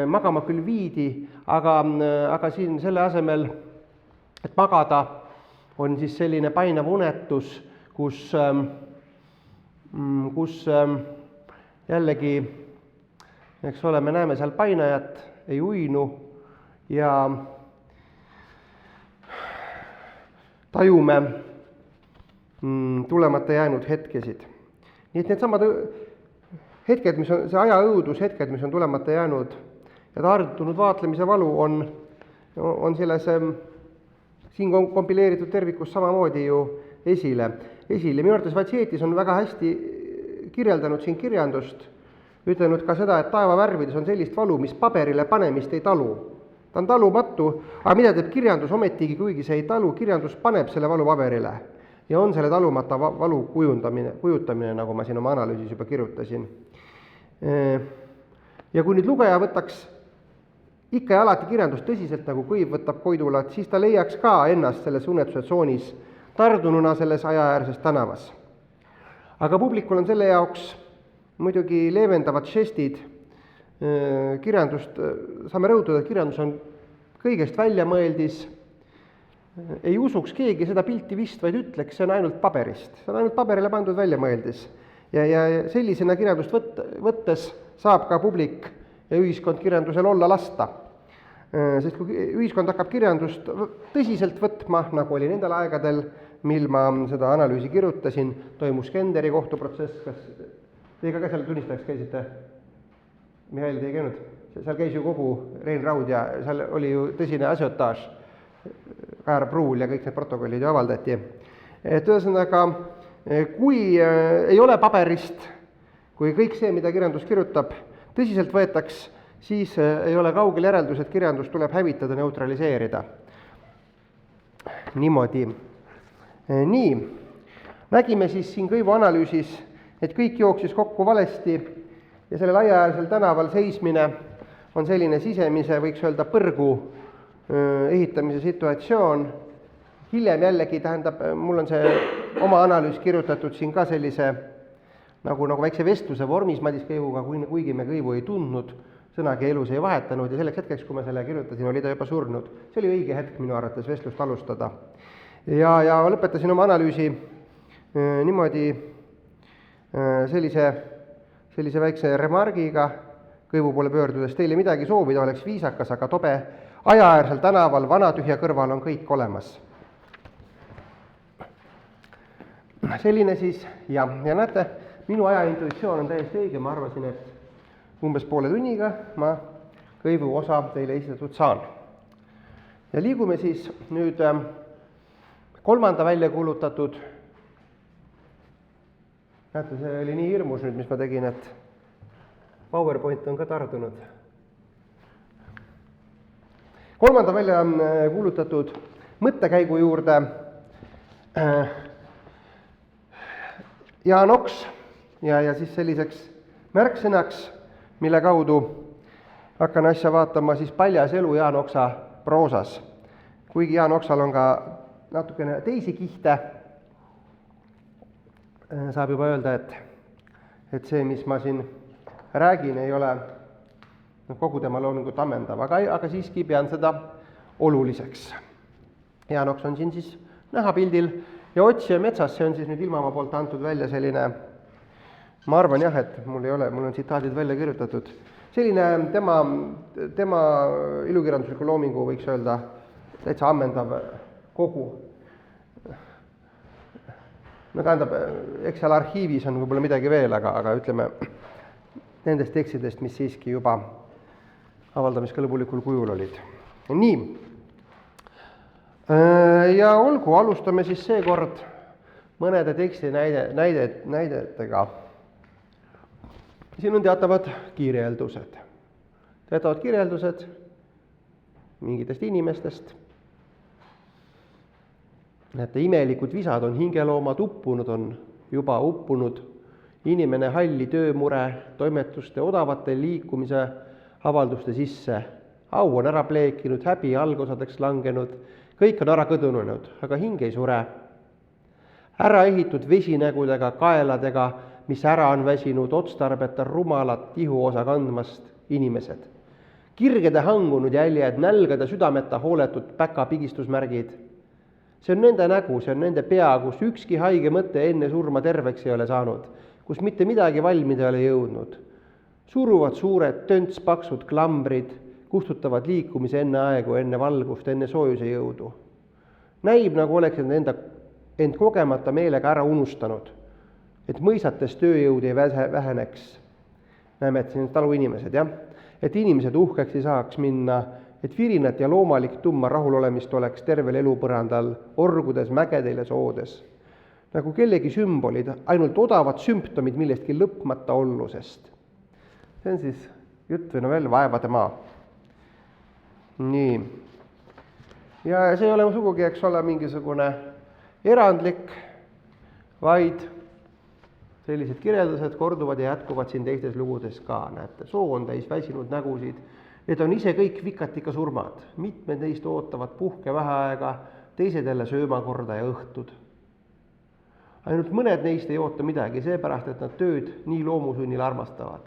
magama küll viidi, aga siin selle asemel, et magada, on siis selline painav unetus, kus jällegi, eks ole, me näeme seal painajat, ei uinu ja tajume tulemata jäänud hetkesid. Nii et needsamad hetked, mis on, see ajaõudus, hetked, mis on tulemata jäänud ja tardunud vaatlemise valu on selles siin kompileeritud tervikus samamoodi ju esile. Minu arvates Vatsietis on väga hästi kirjeldanud siin kirjandust, ütelnud ka seda, et taevavärvides on sellist valu, mis paberile panemist ei talu. Ta on talumatu, aga mida teeb kirjandus ometigi, kuigi see ei talu, kirjandus paneb selle valu paberile. Ja on selle talumata valu kujutamine, nagu ma siin oma analüüsis juba kirjutasin. Ja kui nüüd lugeja võtaks ikka ja alati kirjandust tõsiselt, nagu Kõiv võtab Koidulat, siis ta leiaks ka ennast selles unetuse tsoonis tardununa selles ajaäärses tänavas. Aga publikul on selle jaoks muidugi leevendavad žestid. Kirjandust, saame rõhutada, et kirjandus on kõigest väljamõeldis. Ei usuks keegi seda pilti vist, vaid ütleks, see on ainult paberist. See on ainult paberile pandud väljamõeldis. Ja sellisena kirjandust võttes saab ka publik ja ühiskond kirjandusel olla lasta. Sest kui ühiskond hakkab kirjandust tõsiselt võtma, nagu oli nendel aegadel, mil ma seda analüüsi kirjutasin, toimus Skenderi kohtuprotsess, kas teie ka seal tunnistajaks käisite? Mihhail, te ei käinud? Seal käis ju kogu Rein Raud ja seal oli ju tõsine asiotaaž, Kajar Pruul ja kõik need protokollid ju avaldati. Et ühesõnaga, kui ei ole paberist, kui kõik see, mida kirjandus kirjutab, tõsiselt võetaks, siis ei ole kaugel järeldus, et kirjandus tuleb hävitada, neutraliseerida. Niimoodi. Nii, nägime siis siin Kõivu analüüsis, et kõik jooksis kokku valesti ja sellel aiaäärsel tänaval seismine on selline sisemise, võiks öelda, põrgu ehitamise situatsioon. Hiljem jällegi tähendab, mul on see oma analüüs kirjutatud siin ka sellise nagu väikse vestluse vormis Madis Kõivuga, kuigi me Kõivu ei tundnud, sõnagi elus ei vahetanud ja selleks hetkeks, kui ma selle kirjutasin, oli ta juba surnud. See oli õige hetk minu arvates vestlust alustada. Ja lõpetasin oma analüüsi niimoodi sellise väikse remargiga Kõivu poole pöördudes. Teile midagi soovida oleks viisakas, aga tobe ajaäärsel tänaval vana tühja kõrval on kõik olemas. Selline siis, ja näete, minu ajaintuitsioon on täiesti õige, ma arvasin, et umbes poole tunniga ma Kõivu osa teile esitatud saan. Ja liigume siis nüüd kolmanda välja kuulutatud. Näete, see oli nii hirmus nüüd, mis ma tegin, et PowerPoint on ka tardunud. Kolmanda välja kuulutatud mõttekäigu juurde Jaan Oks ja siis selliseks märksõnaks, mille kaudu hakkan asja vaatama siis paljas elu Jaan Oksa proosas. Kuigi Jaan Oksal on ka natukene teisi kihte, saab juba öelda, et see, mis ma siin räägin, ei ole kogu tema loomingut ammendav, aga siiski pean seda oluliseks. Jaan Oks on siin siis näha pildil ja Otsija metsas, see on siis nüüd Ilmamaa poolt antud välja selline, ma arvan jah, et mul on tsitaadid välja kirjutatud, selline tema ilukirjandusliku loomingu võiks öelda täitsa ammendav kogu. No tähendab, eks seal arhiivis on võib-olla midagi veel, aga ütleme nendest tekstidest, mis siiski juba avaldamiskõlbulikul kujul olid. Nii. Ja olgu, alustame siis seekord mõnede teksti näidetega. Siin on teatavad kirjeldused. Teatavad kirjeldused mingitest inimestest. Näete, imelikud visad on hingeloomad uppunud, on juba uppunud. Inimene halli töömure, toimetuste odavate liikumise avalduste sisse. Au on ära pleekinud, häbi algosadeks langenud, kõik on ära kõdunud, aga hing ei sure. Ära ehitud vesinägudega, kaeladega, mis ära on väsinud, otstarbeta rumalat ihuosa kandmast inimesed. Kirgede hangunud jäljed, nälgade südameta hooletud päkapigistusmärgid. See on nende nägu, see on nende pea, kus ükski haige mõte enne surma terveks ei ole saanud, kus mitte midagi valmida ei ole jõudnud. Suruvad suured, töntspaksud klambrid, kustutavad liikumise enne aegu, enne valgust, enne soojuse jõudu. Näib, nagu oleks end kogemata meelega ära unustanud, et mõisates tööjõud ei väheneks. näeme, et siin taluinimesed, jah. Et inimesed uhkeks ei saaks minna, et virinat ja loomalik tumma rahulolemist oleks tervel elupõrandal, orgudes, mägedel ja soodes. Nagu kellegi sümbolid, ainult odavad sümptomid millestki lõpmata ollusest. See on siis jutt või novell Vaevade maa. Nii. Ja see ei ole sugugi, eks ole, mingisugune erandlik, vaid sellised kirjeldused korduvad ja jätkuvad siin teistes lugudes ka. Näete, soo on täis väsinud nägusid. Need on ise kõik vikatika surmad. Mitmed neist ootavad puhke väheaega, teised jälle söömakorda ja õhtud. Ainult mõned neist ei oota midagi, seepärast, et nad tööd nii loomusunnil armastavad.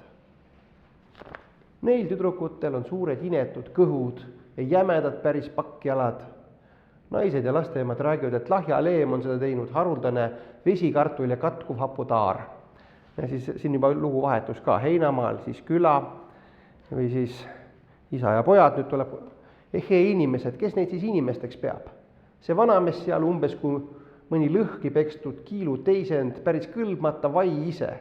Neil tüdrukutel on suured inetud kõhud ja jämedad päris pakkjalad. Naised ja lasteemad räägivad, et lahja leem on seda teinud, haruldane vesikartul ja katkuv haputaar. Ja siis siin juba lugu vahetus ka, heinamaal, siis küla või siis isa ja pojad, nüüd tuleb inimesed, kes neid siis inimesteks peab? See vanamees seal umbes kui mõni lõhki pekstud kiilu teisend, päris kõlbmata vai ise.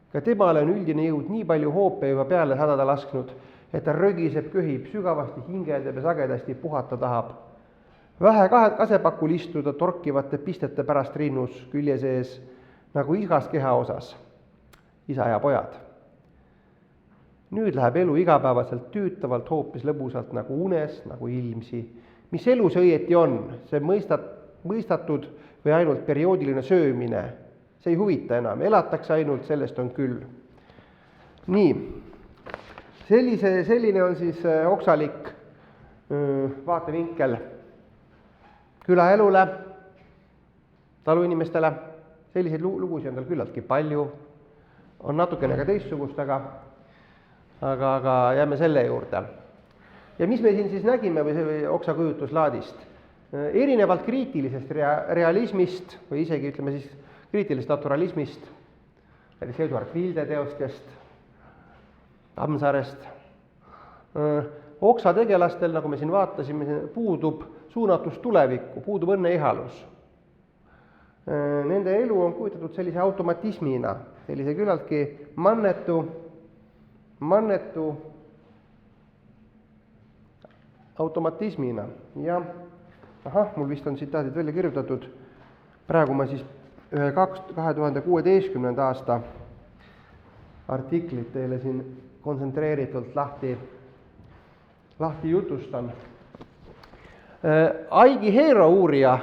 Ka temale on üldine jõud nii palju hoope juba peale sadada lasknud, et ta rögiseb, köhib, sügavasti hingeldab ja sagedasti puhata tahab. Vähe kasepakul istuda torkivate pistete pärast rinnus külje sees, nagu igas keha osas, isa ja pojad. Nüüd läheb elu igapäevaselt tüütavalt hoopis lõbusalt nagu unes, nagu ilmsi. Mis elu see õieti on? See mõistatud või ainult perioodiline söömine? See ei huvita enam, elatakse ainult, sellest on küll. Nii, selline on siis oksalik vaatevinkel külaelule, taluinimestele. Selliseid lugusid on tal küllaltki palju, on natukene ka teistsugust, aga jääme selle juurde. Ja mis me siin siis nägime või oksakujutuslaadist? Erinevalt kriitilisest realismist või isegi ütleme siis kriitilisest naturalismist, Eduard Vilde teostest, Tammsaarest. Oksategelastel, nagu me siin vaatasime, puudub suunatus tulevikku, puudub õnneihalus. Nende elu on kujutatud sellise automatismina, sellise küllaltki mannetu automatismina. Ja mul vist on tsitaadid välja kirjutatud. Praegu ma siis 2016. aasta artiklit teile siin kontsentreeritult lahti jutustan. Aigi Heero uurija,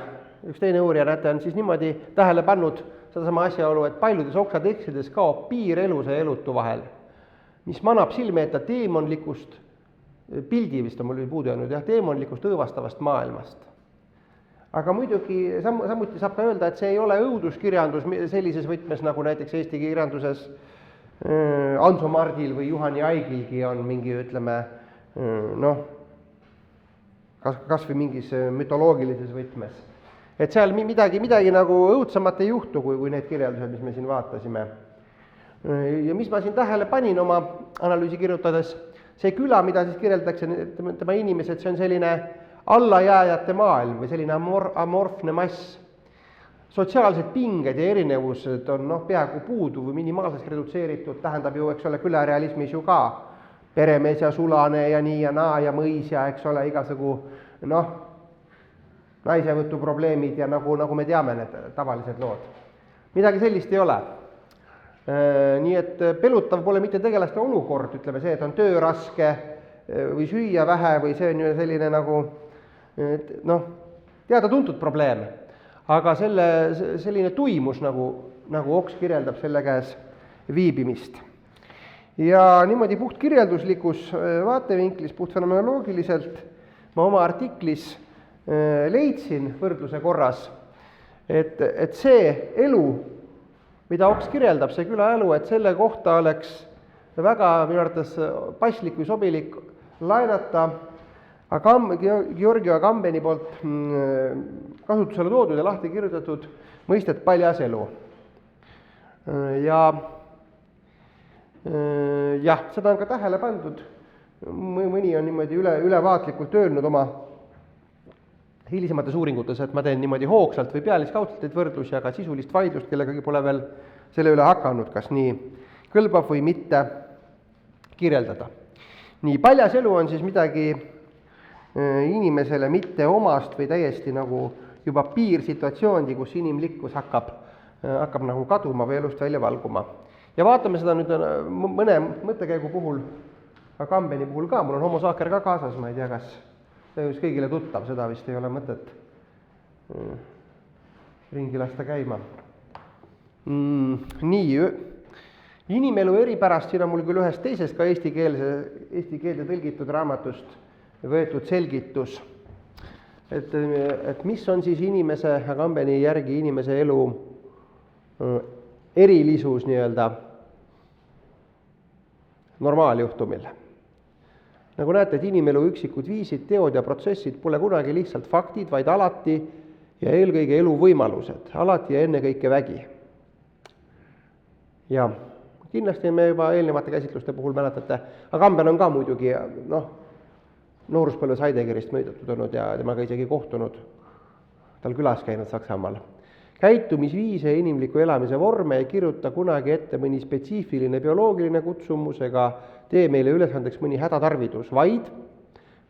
üks teine uurija, näete, on siis niimoodi tähele pannud sedasama asjaolu, et paljudes oksatekstides kaob piir eluse ja elutu vahel, mis manab silme ette teemonlikust, pildi vist on mul puudu jäänud, teemonlikust õõvastavast maailmast. Aga muidugi samuti saab ka öelda, et see ei ole õuduskirjandus sellises võtmes, nagu näiteks eesti kirjanduses Anso Mardil või Juhani Aigilgi on mingi, ütleme, kas või mingis mütoloogilises võtmes. Et seal midagi nagu õudsamat ei juhtu, kui need kirjeldused, mis me siin vaatasime. Ja mis ma siin tähele panin oma analüüsi kirjutades, see küla, mida siis kirjeldatakse, tema inimesed, see on selline allajääjate maailm või selline amorfne mass. Sotsiaalsed pinged ja erinevused on peaaegu puudu või minimaalselt redutseeritud, tähendab ju, eks ole, külarealismis ju ka peremees ja sulane ja nii ja naa ja mõis ja, eks ole, igasugu, naisevõtu probleemid ja nagu me teame need tavalised lood. Midagi sellist ei ole. Nii et pelutav pole mitte tegelaste olukord, ütleme see, et on töö raske või süüa vähe või see on ju selline nagu teada-tuntud probleem, aga selline tuimus, nagu Oks kirjeldab selle käes viibimist. Ja niimoodi puht kirjelduslikus vaatevinklis, puht fenomenoloogiliselt ma oma artiklis leidsin võrdluse korras, et see elu, mida Oks kirjeldab, see külaelu, et selle kohta oleks väga minu arvates paslik või sobilik laenata Georgi Agambeni poolt kasutusele toodud ja lahti kirjutatud mõistet paljas elu. Ja seda on ka tähele pandud. Mõni on niimoodi ülevaatlikult öelnud oma hilisemates uuringutes, et ma teen niimoodi hoogsalt või pealiskaudselt võrdlusi, aga sisulist vaidlust kellegagi pole veel selle üle hakanud, kas nii kõlbab või mitte. kirjeldada. Nii, paljas elu on siis midagi inimesele mitte omast või täiesti nagu juba piirsituatsiooni, kus inimlikkus hakkab nagu kaduma või elust välja valguma. Ja vaatame seda nüüd mõne mõttekäigu puhul, Agamben'i puhul ka, mul on Homo sacer ka kaasas, ma ei tea, kas see on kõigile tuttav, seda vist ei ole mõtet ringi lasta käima. Nii, inimelu eripärast, siin on mul küll ühest teisest ka eesti keelde tõlgitud raamatust võetud selgitus, et mis on siis inimese, Agamben'i järgi inimese elu erilisus nii-öelda normaaljuhtumil. Nagu näete, et inimelu üksikud viisid, teod ja protsessid pole kunagi lihtsalt faktid, vaid alati ja eelkõige elu võimalused, alati ja ennekõike vägi. Ja kindlasti me juba eelnevate käsitluste puhul mäletate, Agamben on ka muidugi nooruspõlves Heideggerist mõõdetud olnud ja temaga isegi kohtunud, tal külas käinud Saksamaal. Käitumisviise ja inimliku elamise vorme ei kirjuta kunagi ette mõni spetsiifiline bioloogiline kutsumus ega tee meile ülesandeks mõni hädatarvidus, vaid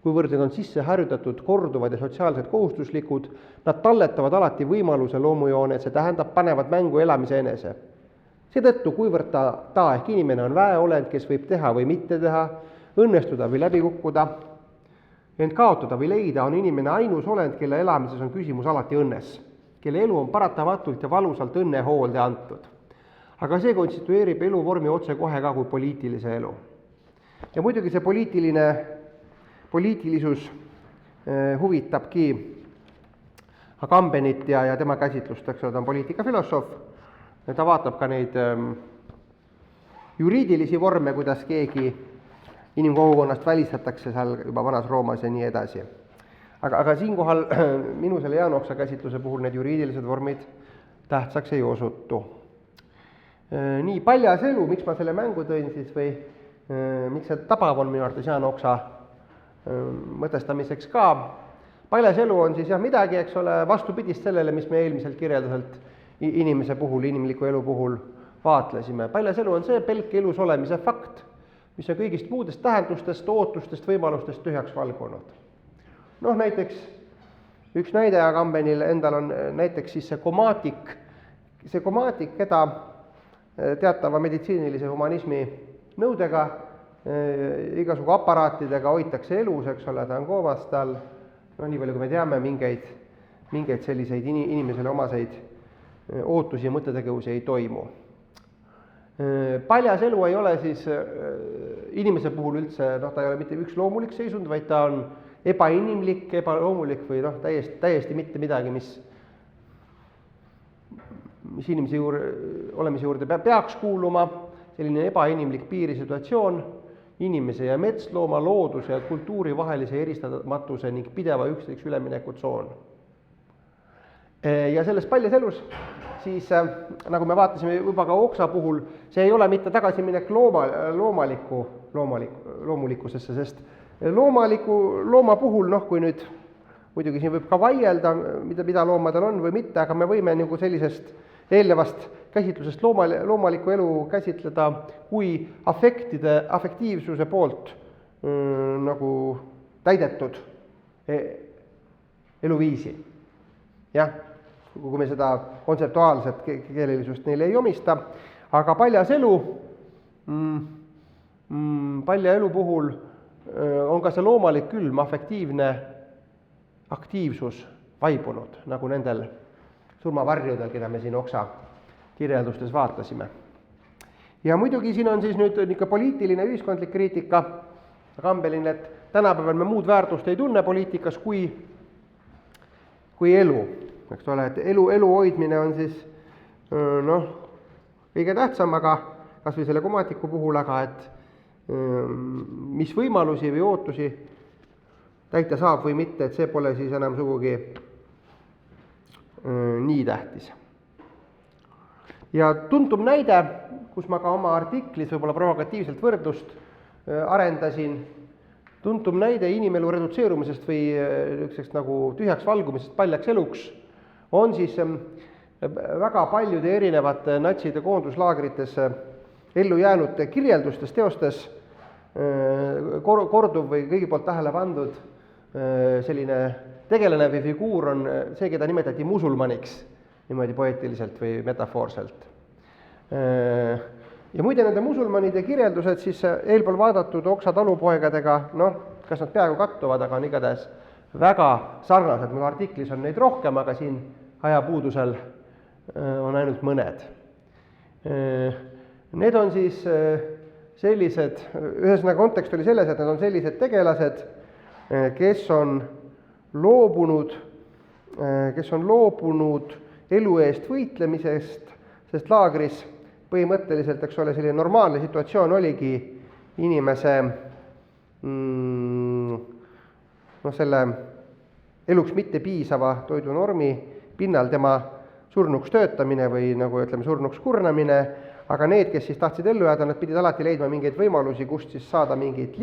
kuivõrd need on sisse harjutatud korduvad ja sotsiaalsed kohustuslikud, nad talletavad alati võimaluse loomujoone, see tähendab, panevad mängu elamise enese. Seetõttu, kuivõrd ta ehk inimene on väeolend, kes võib teha või mitte teha, õnnestuda või läbi kukkuda, ent kaotada või leida, on inimene ainus olend, kelle elamises on küsimus alati õnnes, kelle elu on paratamatult ja valusalt õnnehoolde antud. Aga see konstitueerib eluvormi otse kohe ka kui poliitilise elu. Ja muidugi see poliitilisus huvitabki Agambenit ja tema käsitlust, eks ole, ta on poliitikafilosoof, ta vaatab ka neid juriidilisi vorme, kuidas keegi inimkogukonnast välistatakse seal juba Vanas Roomas ja nii edasi. Aga siinkohal minu selle Jaan Oksa käsitluse puhul need juriidilised vormid tähtsaks ei osutu. Nii, paljas elu, miks ma selle mängu tõin siis või miks see tabav on minu arvates Jaan Oksa mõtestamiseks ka. Paljas elu on siis jah midagi, eks ole, vastupidist sellele, mis me eelmiselt kirjelduselt inimese puhul, inimliku elu puhul vaatlesime. Paljas elu on see pelk elus olemise fakt, mis on kõigist muudest tähendustest, ootustest, võimalustest tühjaks valgunud. Näiteks üks näide Agambenil endal on näiteks siis see komaatik, keda teatava meditsiinilise humanismi nõudega, igasugu aparaatidega hoitakse elus, eks ole, ta on koomas tal, nii palju kui me teame, mingeid selliseid inimesele omaseid ootusi ja mõttetegevusi ei toimu. Paljas elu ei ole siis inimese puhul üldse, ta ei ole mitte üks loomulik seisund, vaid ta on ebainimlik, ebaloomulik või täiesti mitte midagi, mis inimese olemise juurde peaks kuuluma, selline ebainimlik piirisituatsioon, inimese ja metslooma, looduse ja kultuuri vahelise eristamatuse ning pideva üksteiseks ülemineku tsoon. Ja selles paljas elus siis, nagu me vaatasime juba ka Oksa puhul, see ei ole mitte tagasiminek loomulikkusesse, sest looma puhul, kui nüüd, muidugi siin võib ka vaielda, mida loomadel on või mitte, aga me võime nagu sellisest eelnevast käsitlusest loomalikku elu käsitleda kui afektiivsuse poolt nagu täidetud eluviisi. Jah, kui me seda kontseptuaalset keelelisust neile ei omista, aga paljas elu puhul on ka see loomalik külm afektiivne aktiivsus vaibunud, nagu nendel surmavarjudel, keda me siin Oksa kirjeldustes vaatasime. Ja muidugi siin on siis nüüd ikka poliitiline ühiskondlik kriitika Agambenil, et tänapäeval me muud väärtust ei tunne poliitikas kui elu. Eks ole, et elu hoidmine on siis kõige tähtsam, aga kas või selle komaatiku puhul, aga et mis võimalusi või ootusi täita saab või mitte, et see pole siis enam sugugi nii tähtis. Ja tuntum näide, kus ma ka oma artiklis võib-olla provokatiivselt võrdlust arendasin, tuntum näide inimelu redutseerumisest või niisuguseks nagu tühjaks valgumisest paljaks eluks, on siis väga paljude erinevate natside koonduslaagrites ellu jäänute kirjeldustes, teostes, korduv või kõigi poolt tähele pandud selline tegelane või figuur on see, keda nimetati musulmaniks, niimoodi poeetiliselt või metafoorselt. Ja muide nende musulmanide kirjeldused siis eelpool vaadatud Oksa talupoegadega, noh, kas nad peaaegu kattuvad, aga on igatahes väga sarnased. Mul artiklis on neid rohkem, aga siin ajapuudusel on ainult mõned. Need on siis sellised, ühesõnaga kontekst oli selles, et need on sellised tegelased, kes on loobunud elu eest võitlemisest, sest laagris põhimõtteliselt, eks ole, selline normaalne situatsioon oligi inimese selle eluks mitte piisava toidunormi pinnal tema surnuks töötamine või nagu ütleme, surnuks kurnamine, aga need, kes siis tahtsid ellu jääda, nad pidid alati leidma mingeid võimalusi, kust siis saada mingit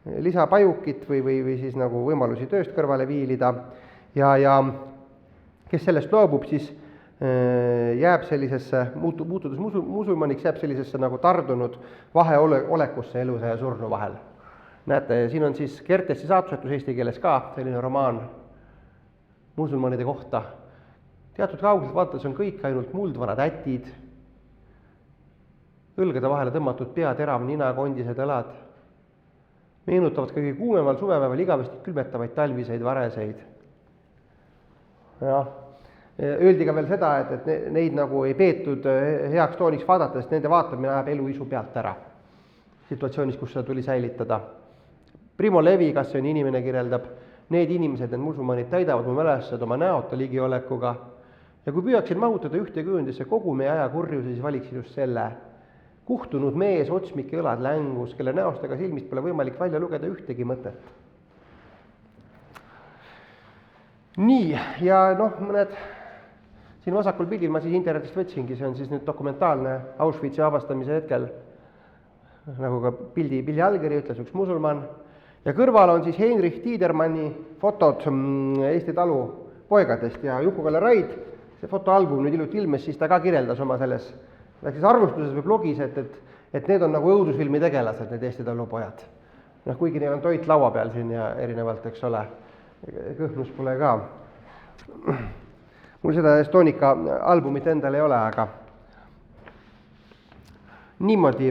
lisapajukit või siis nagu võimalusi tööst kõrvale viilida ja kes sellest loobub, siis jääb sellisesse, muutudes musulmaniks, jääb sellisesse nagu tardunud vaheolekusse elusa ja surnu vahel. Näete, siin on siis Kertesi saatusetus eesti keeles ka selline romaan musulmanide kohta. Teatud kaugelt vaadates on kõik ainult muldvanad ätid, õlgade vahele tõmmatud pea, terav nina, kondised õlad, meenutavad kõige kuumemal suvepäeval igavesti külmetavaid talviseid vareseid. Jah. Öeldi ka veel seda, et neid nagu ei peetud heaks tooniks vaadata, sest nende vaatamine ajab elu isu pealt ära situatsioonis, kus seda tuli säilitada. Primo Levi, kas see on inimene, kirjeldab, need inimesed, need musulmanid täidavad mu mälestused oma näota ligiolekuga ja kui püüaksin mahutada ühte kujundisse kogu meie aja kurjuse, siis valiksin just selle. Kuhtunud mees, otsmike õlad längus, kelle näost aga silmist pole võimalik välja lugeda ühtegi mõtet. Nii, ja mõned siin vasakul pildil ma siis internetist võtsingi, see on siis nüüd dokumentaalne Auschwitzi vabastamise hetkel, nagu ka pildi allkiri ütles, üks musulman, ja kõrval on siis Heinrich Tiedermanni fotod Eesti talu poegadest ja Juku-Kalle Raid, see fotoalbum nüüd iluti ilmes, siis ta ka kirjeldas oma selles arvustuses või blogis, et need on nagu õudusfilmi tegelased, need Eesti talupojad. Kuigi neil on toit laua peal siin ja erinevalt, eks ole, kõhnus pole ka. Mul seda Estonika albumit endal ei ole, aga niimoodi.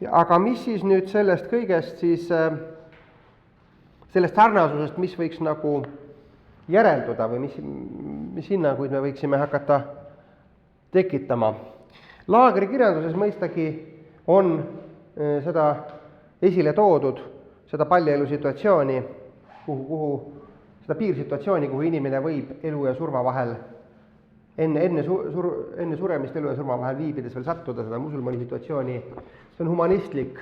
Aga mis siis nüüd sellest kõigest siis, sellest sarnasusest, mis võiks nagu järelduda või mis hinnanguid me võiksime hakata tekitama? Laagrikirjanduses mõistagi on seda esile toodud, seda pallielu situatsiooni, seda piirsituatsiooni, kuhu inimene võib elu ja surma vahel, enne suremist elu ja surma vahel viibides veel sattuda, seda musulmani situatsiooni. See on humanistlik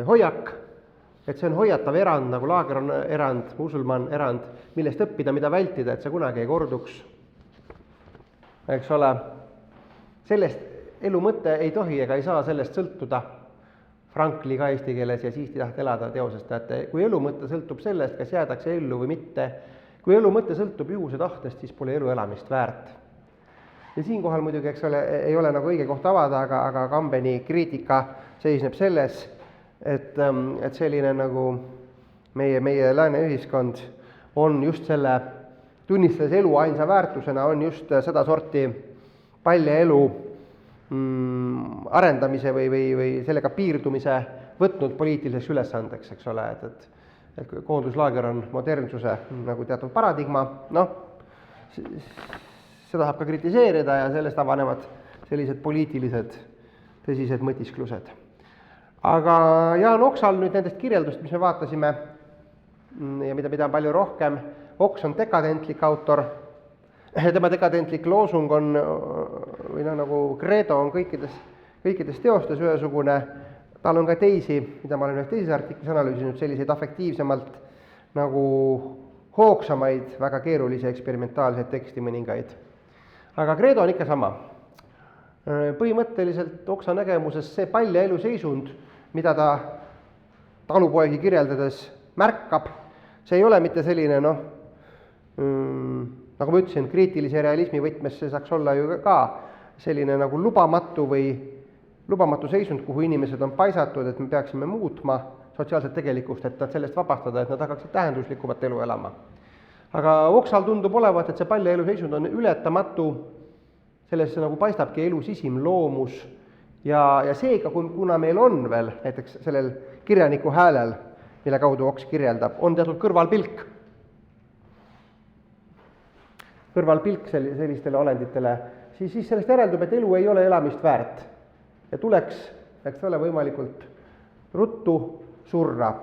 hoiak, et see on hoiatav erand, nagu laager on erand, musulman erand, millest õppida, mida vältida, et see kunagi ei korduks. Eks ole, sellest elu mõte ei tohi ega ei saa sellest sõltuda. Frankli ka eesti keeles ja siiski taht elada teosest, et kui elu mõte sõltub sellest, kas jäädakse ellu või mitte, kui elu mõte sõltub juhuse tahtest, siis pole elu elamist väärt. Ja siinkohal muidugi, eks ole, ei ole nagu õige koht avada, aga Kambeni kriitika seisneb selles, et selline nagu meie lääne ühiskond on just selle, tunnistades elu ainsa väärtusena, on just seda sorti palja elu arendamise või sellega piirdumise võtnud poliitiliseks ülesandeks, eks ole, et koonduslaager on modernsuse nagu teatud paradigma, seda saab ka kritiseerida ja sellest avanevad sellised poliitilised tõsised mõtisklused. Aga Jaan Oksal nüüd nendest kirjeldust, mis me vaatasime ja mida on palju rohkem, Oks on dekadentlik autor, tema dekadentlik loosung on, või nagu credo on kõikides teostes ühesugune, tal on ka teisi, mida ma olen ühes teises artiklis analüüsinud, selliseid afektiivsemalt nagu hoogsamaid, väga keerulisi eksperimentaalseid teksti mõningaid. Aga credo on ikka sama. Põhimõtteliselt Oksa nägemuses see palja elu seisund, mida ta talupoegi kirjeldades märkab, see ei ole mitte selline, nagu ma ütlesin, kriitilise realismi võtmes see saaks olla ju ka selline nagu lubamatu või lubamatu seisund, kuhu inimesed on paisatud, et me peaksime muutma sotsiaalset tegelikkust, et nad sellest vabastada, et nad hakkaksid tähenduslikumat elu elama. Aga Oksal tundub olevat, et see palja elu seisund on ületamatu, sellesse nagu paistabki elu sisim loomus ja seega, kuna meil on veel näiteks sellel kirjaniku häälel, mille kaudu Oks kirjeldab, on teatud kõrvalpilk sellistele olenditele, siis sellest järeldub, et elu ei ole elamist väärt ja tuleks ole võimalikult ruttu surra.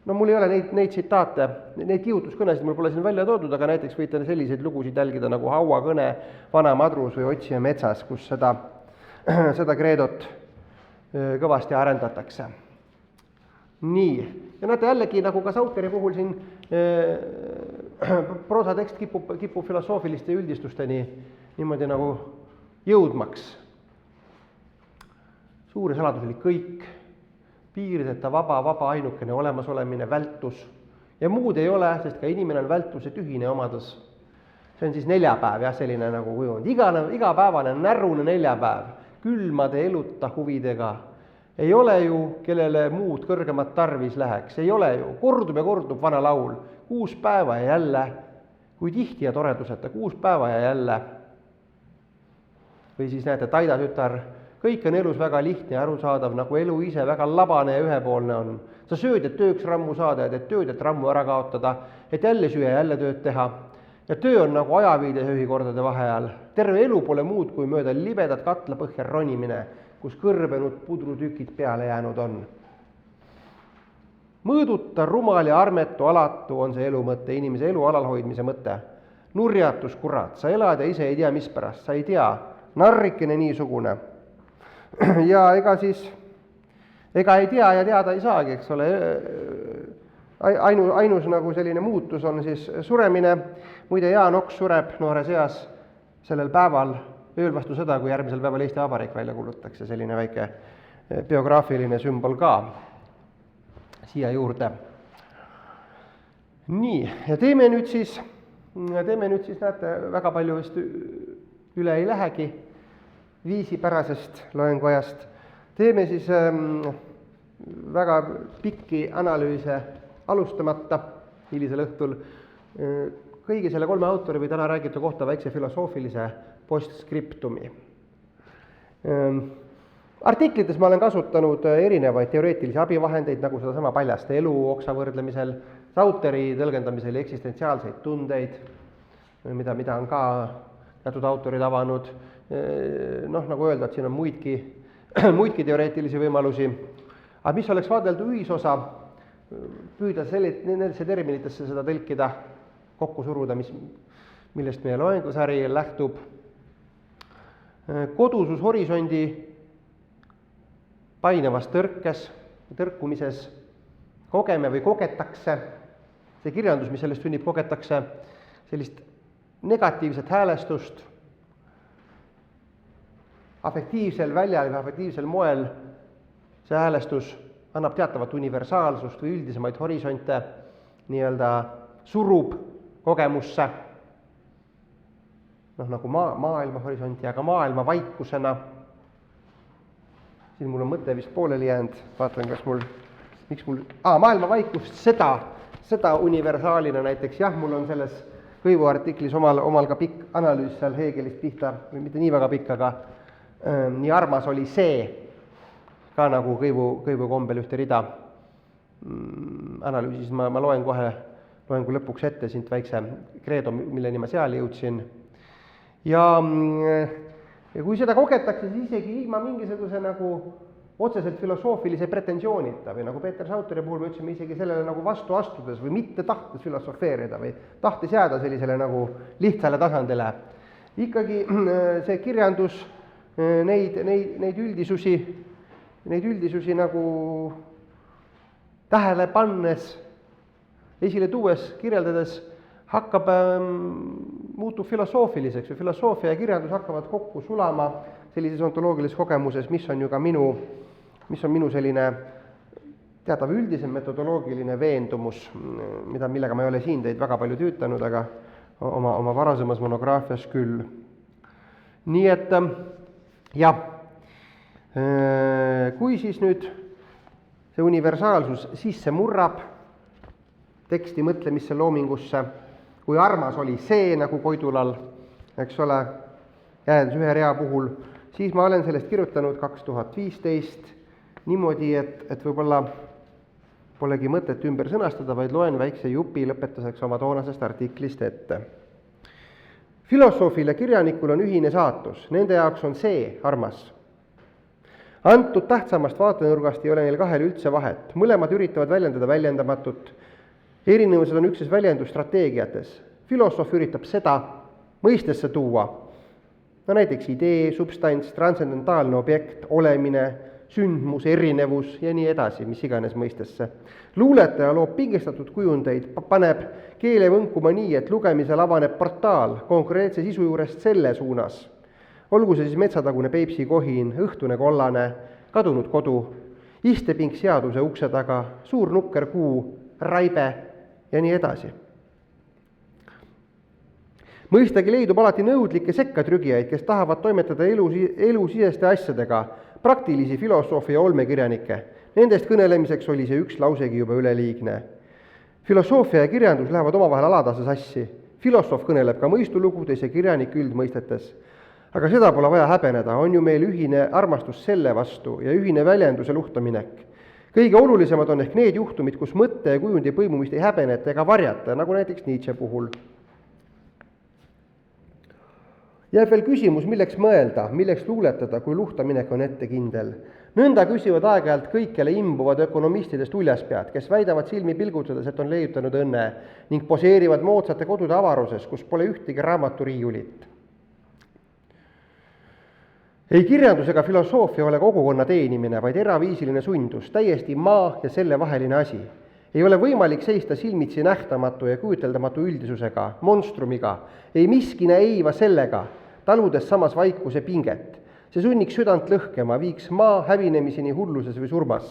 No mul ei ole neid tsitaate, neid kihutuskõnesid mul pole siin välja toodud, aga näiteks võite selliseid lugusid jälgida nagu Hauakõne, Vana madrus või Otsija metsas, kus seda kreedot kõvasti arendatakse. Nii, ja näete jällegi nagu ka Sauteri puhul siin proosatekst kipub filosoofiliste üldistusteni niimoodi nagu jõudmaks. Suur ja saladuslik kõik, piirideta vaba ainukene olemasolemine, vältus ja muud ei ole, sest ka inimene on vältuse tühine omadus. See on siis neljapäev, jah, selline nagu kujund. Igapäevane närune neljapäv, külmade eluta huvidega. Ei ole ju, kellele muud kõrgemat tarvis läheks, ei ole ju, kordub ja kordub vana laul, 6 päeva ja jälle, kui tihti ja toreduseta, 6 päeva ja jälle. Või siis näete, Taida tütar, kõik on elus väga lihtne ja arusaadav, nagu elu ise väga labane ja ühepoolne on. Sa sööd, et tööks rammu saada ja teed tööd, et rammu ära kaotada, et jälle süüa ja jälle tööd teha. Ja töö on nagu ajaviides ühikordade vaheajal. Terve elu pole muud kui mööda libedat katla põhja ronimine, kus kõrbenud pudrutükid peale jäänud on. Mõõduta, rumal ja armetu alatu on see elu mõte, inimese elu alalhoidmise mõte. Nurjatus, kurat, sa elad ja ise ei tea, mis pärast, sa ei tea, narrikene niisugune. Ja ega ei tea ja teada ei saagi, eks ole, ainus nagu selline muutus on siis suremine. Muide, Jaan Oks sureb noores eas sellel päeval, ööl vastu seda, kui järgmisel päeval Eesti Vabariik välja kuulutakse, selline väike biograafiline sümbol ka siia juurde. Nii, ja teeme nüüd siis, näete, väga palju vist üle ei lähegi viisipärasest loenguajast. Teeme siis väga pikki analüüse alustamata hilisel õhtul. Kõigi selle 3 autori või täna räägitu kohta väikse filosoofilise postskriptumi. Artiklites ma olen kasutanud erinevaid teoreetilisi abivahendeid, nagu seda sama paljaste elu Oksa võrdlemisel, Sauteri tõlgendamisel eksistentsiaalseid tundeid, mida on ka teatud autorid avanud. Nagu öelda, et siin on muidki teoreetilisi võimalusi. Aga mis oleks vaadeldu ühisosa, püüda nendesse terminitesse seda tõlkida, kokku suruda, millest meie loengusari lähtub. Kodusus horisondi painavas tõrkumises kogeme või kogetakse. See kirjandus, mis sellest sünnib, kogetakse sellist negatiivset häälestust, afektiivsel väljal või afektiivsel moel see häälestus annab teatavat universaalsust või üldisemaid horisonte, nii-öelda surub kogemusse, nagu maailma horisonti, aga maailma vaikusena. Siin mul on mõte vist pooleli jäänud, vaatan, maailma vaikust, seda universaalina näiteks, jah, mul on selles Kõivu artiklis omal ka pikk analüüs seal Hegelist pihta, või mitte nii väga pikk, aga nii armas oli see, ka nagu Kõivu kombel ühte rida analüüsis, ma loen kohe loengu lõpuks ette siit väikse kreedo, milleni ma seal jõudsin. Ja kui seda kogetakse, siis isegi ilma mingisuguse nagu otseselt filosoofilise pretensioonita või nagu Peeter Sauteri puhul me ütlesime isegi sellele nagu vastu astudes või mitte tahtes filosofeerida või tahtes jääda sellisele nagu lihtsale tasandile. Ikkagi see kirjandus neid üldisusi nagu tähele pannes, esile tuues, kirjeldades, muutub filosoofiliseks või filosoofia ja kirjandus hakkavad kokku sulama sellises ontoloogilises kogemuses, mis on ju ka minu selline teatav üldisem metodoloogiline veendumus, millega ma ei ole siin teid väga palju tüütanud, aga oma varasemas monograafias küll. Nii et jah, Kui siis nüüd see universaalsus sisse murrab teksti mõtlemisse, loomingusse, kui armas oli see nagu Koidulal, eks ole, jäädes ühe rea puhul, siis ma olen sellest kirjutanud 2015 niimoodi, et võib-olla polegi mõtet ümber sõnastada, vaid loen väikse jupi lõpetuseks oma toonasest artiklist ette. Filosoofile kirjanikul on ühine saatus, nende jaoks on see armas. Antud tähtsamast vaatenurgast ei ole neil kahel üldse vahet, mõlemad üritavad väljendada väljendamatut, erinevused on üksnes väljendusstrateegiates. Filosoof üritab seda mõistesse tuua, no näiteks idee, substants, transcendentaalne objekt, olemine, sündmus, erinevus ja nii edasi, mis iganes mõistesse. Luuletaja loob pingestatud kujundeid, paneb keele võnkuma nii, et lugemisel avaneb portaal konkreetse sisu juurest selle suunas. Olgu see siis metsatagune Peipsi kohin, õhtune kollane, kadunud kodu, istepink seaduse ukse taga, suur nukker kuu, raibe ja nii edasi. Mõistagi leidub alati nõudlikke sekkatrügijaid, kes tahavad toimetada elusiseste asjadega, praktilisi filosoofi ja olmekirjanikke. Nendest kõnelemiseks oli see üks lausegi juba üleliigne. Filosoofia ja kirjandus lähevad omavahel alatase sassi. Filosoof kõneleb ka mõistulugudes ja kirjanik üldmõistetes. Aga seda pole vaja häbeneda, on ju meil ühine armastus selle vastu ja ühine väljenduse luhtaminek. Kõige olulisemad on ehk need juhtumid, kus mõtte ja kujundi põimumist ei häbeneta ega varjata, nagu näiteks Nietzsche puhul. Jääb veel küsimus, milleks mõelda, milleks luuletada, kui luhtaminek on ettekindel. Nõnda küsivad aeg-ajalt kõikjale imbuvad ökonomistidest uljaspead, kes väidavad silmi pilgutades, et on leiutanud õnne ning poseerivad moodsate kodude avaruses, kus pole ühtegi raamaturiiulit. Ei kirjandus ega filosoofia ole kogukonna teenimine, vaid eraviisiline sundus, täiesti maa ja selle vaheline asi. Ei ole võimalik seista silmitsi nähtamatu ja kujuteldamatu üldisusega, monstrumiga, ei miskine eiva sellega, taludes samas vaikuse pinget. See sunniks südant lõhkema, viiks maa hävinemiseni hulluses või surmas.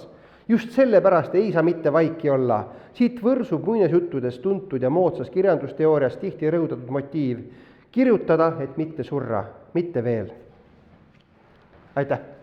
Just sellepärast ei saa mitte vaiki olla. Siit võrsub muinasjuttudes tuntud ja moodsas kirjandusteoorias tihti rõhutatud motiiv. Kirjutada, et mitte surra, mitte veel. Aitäh!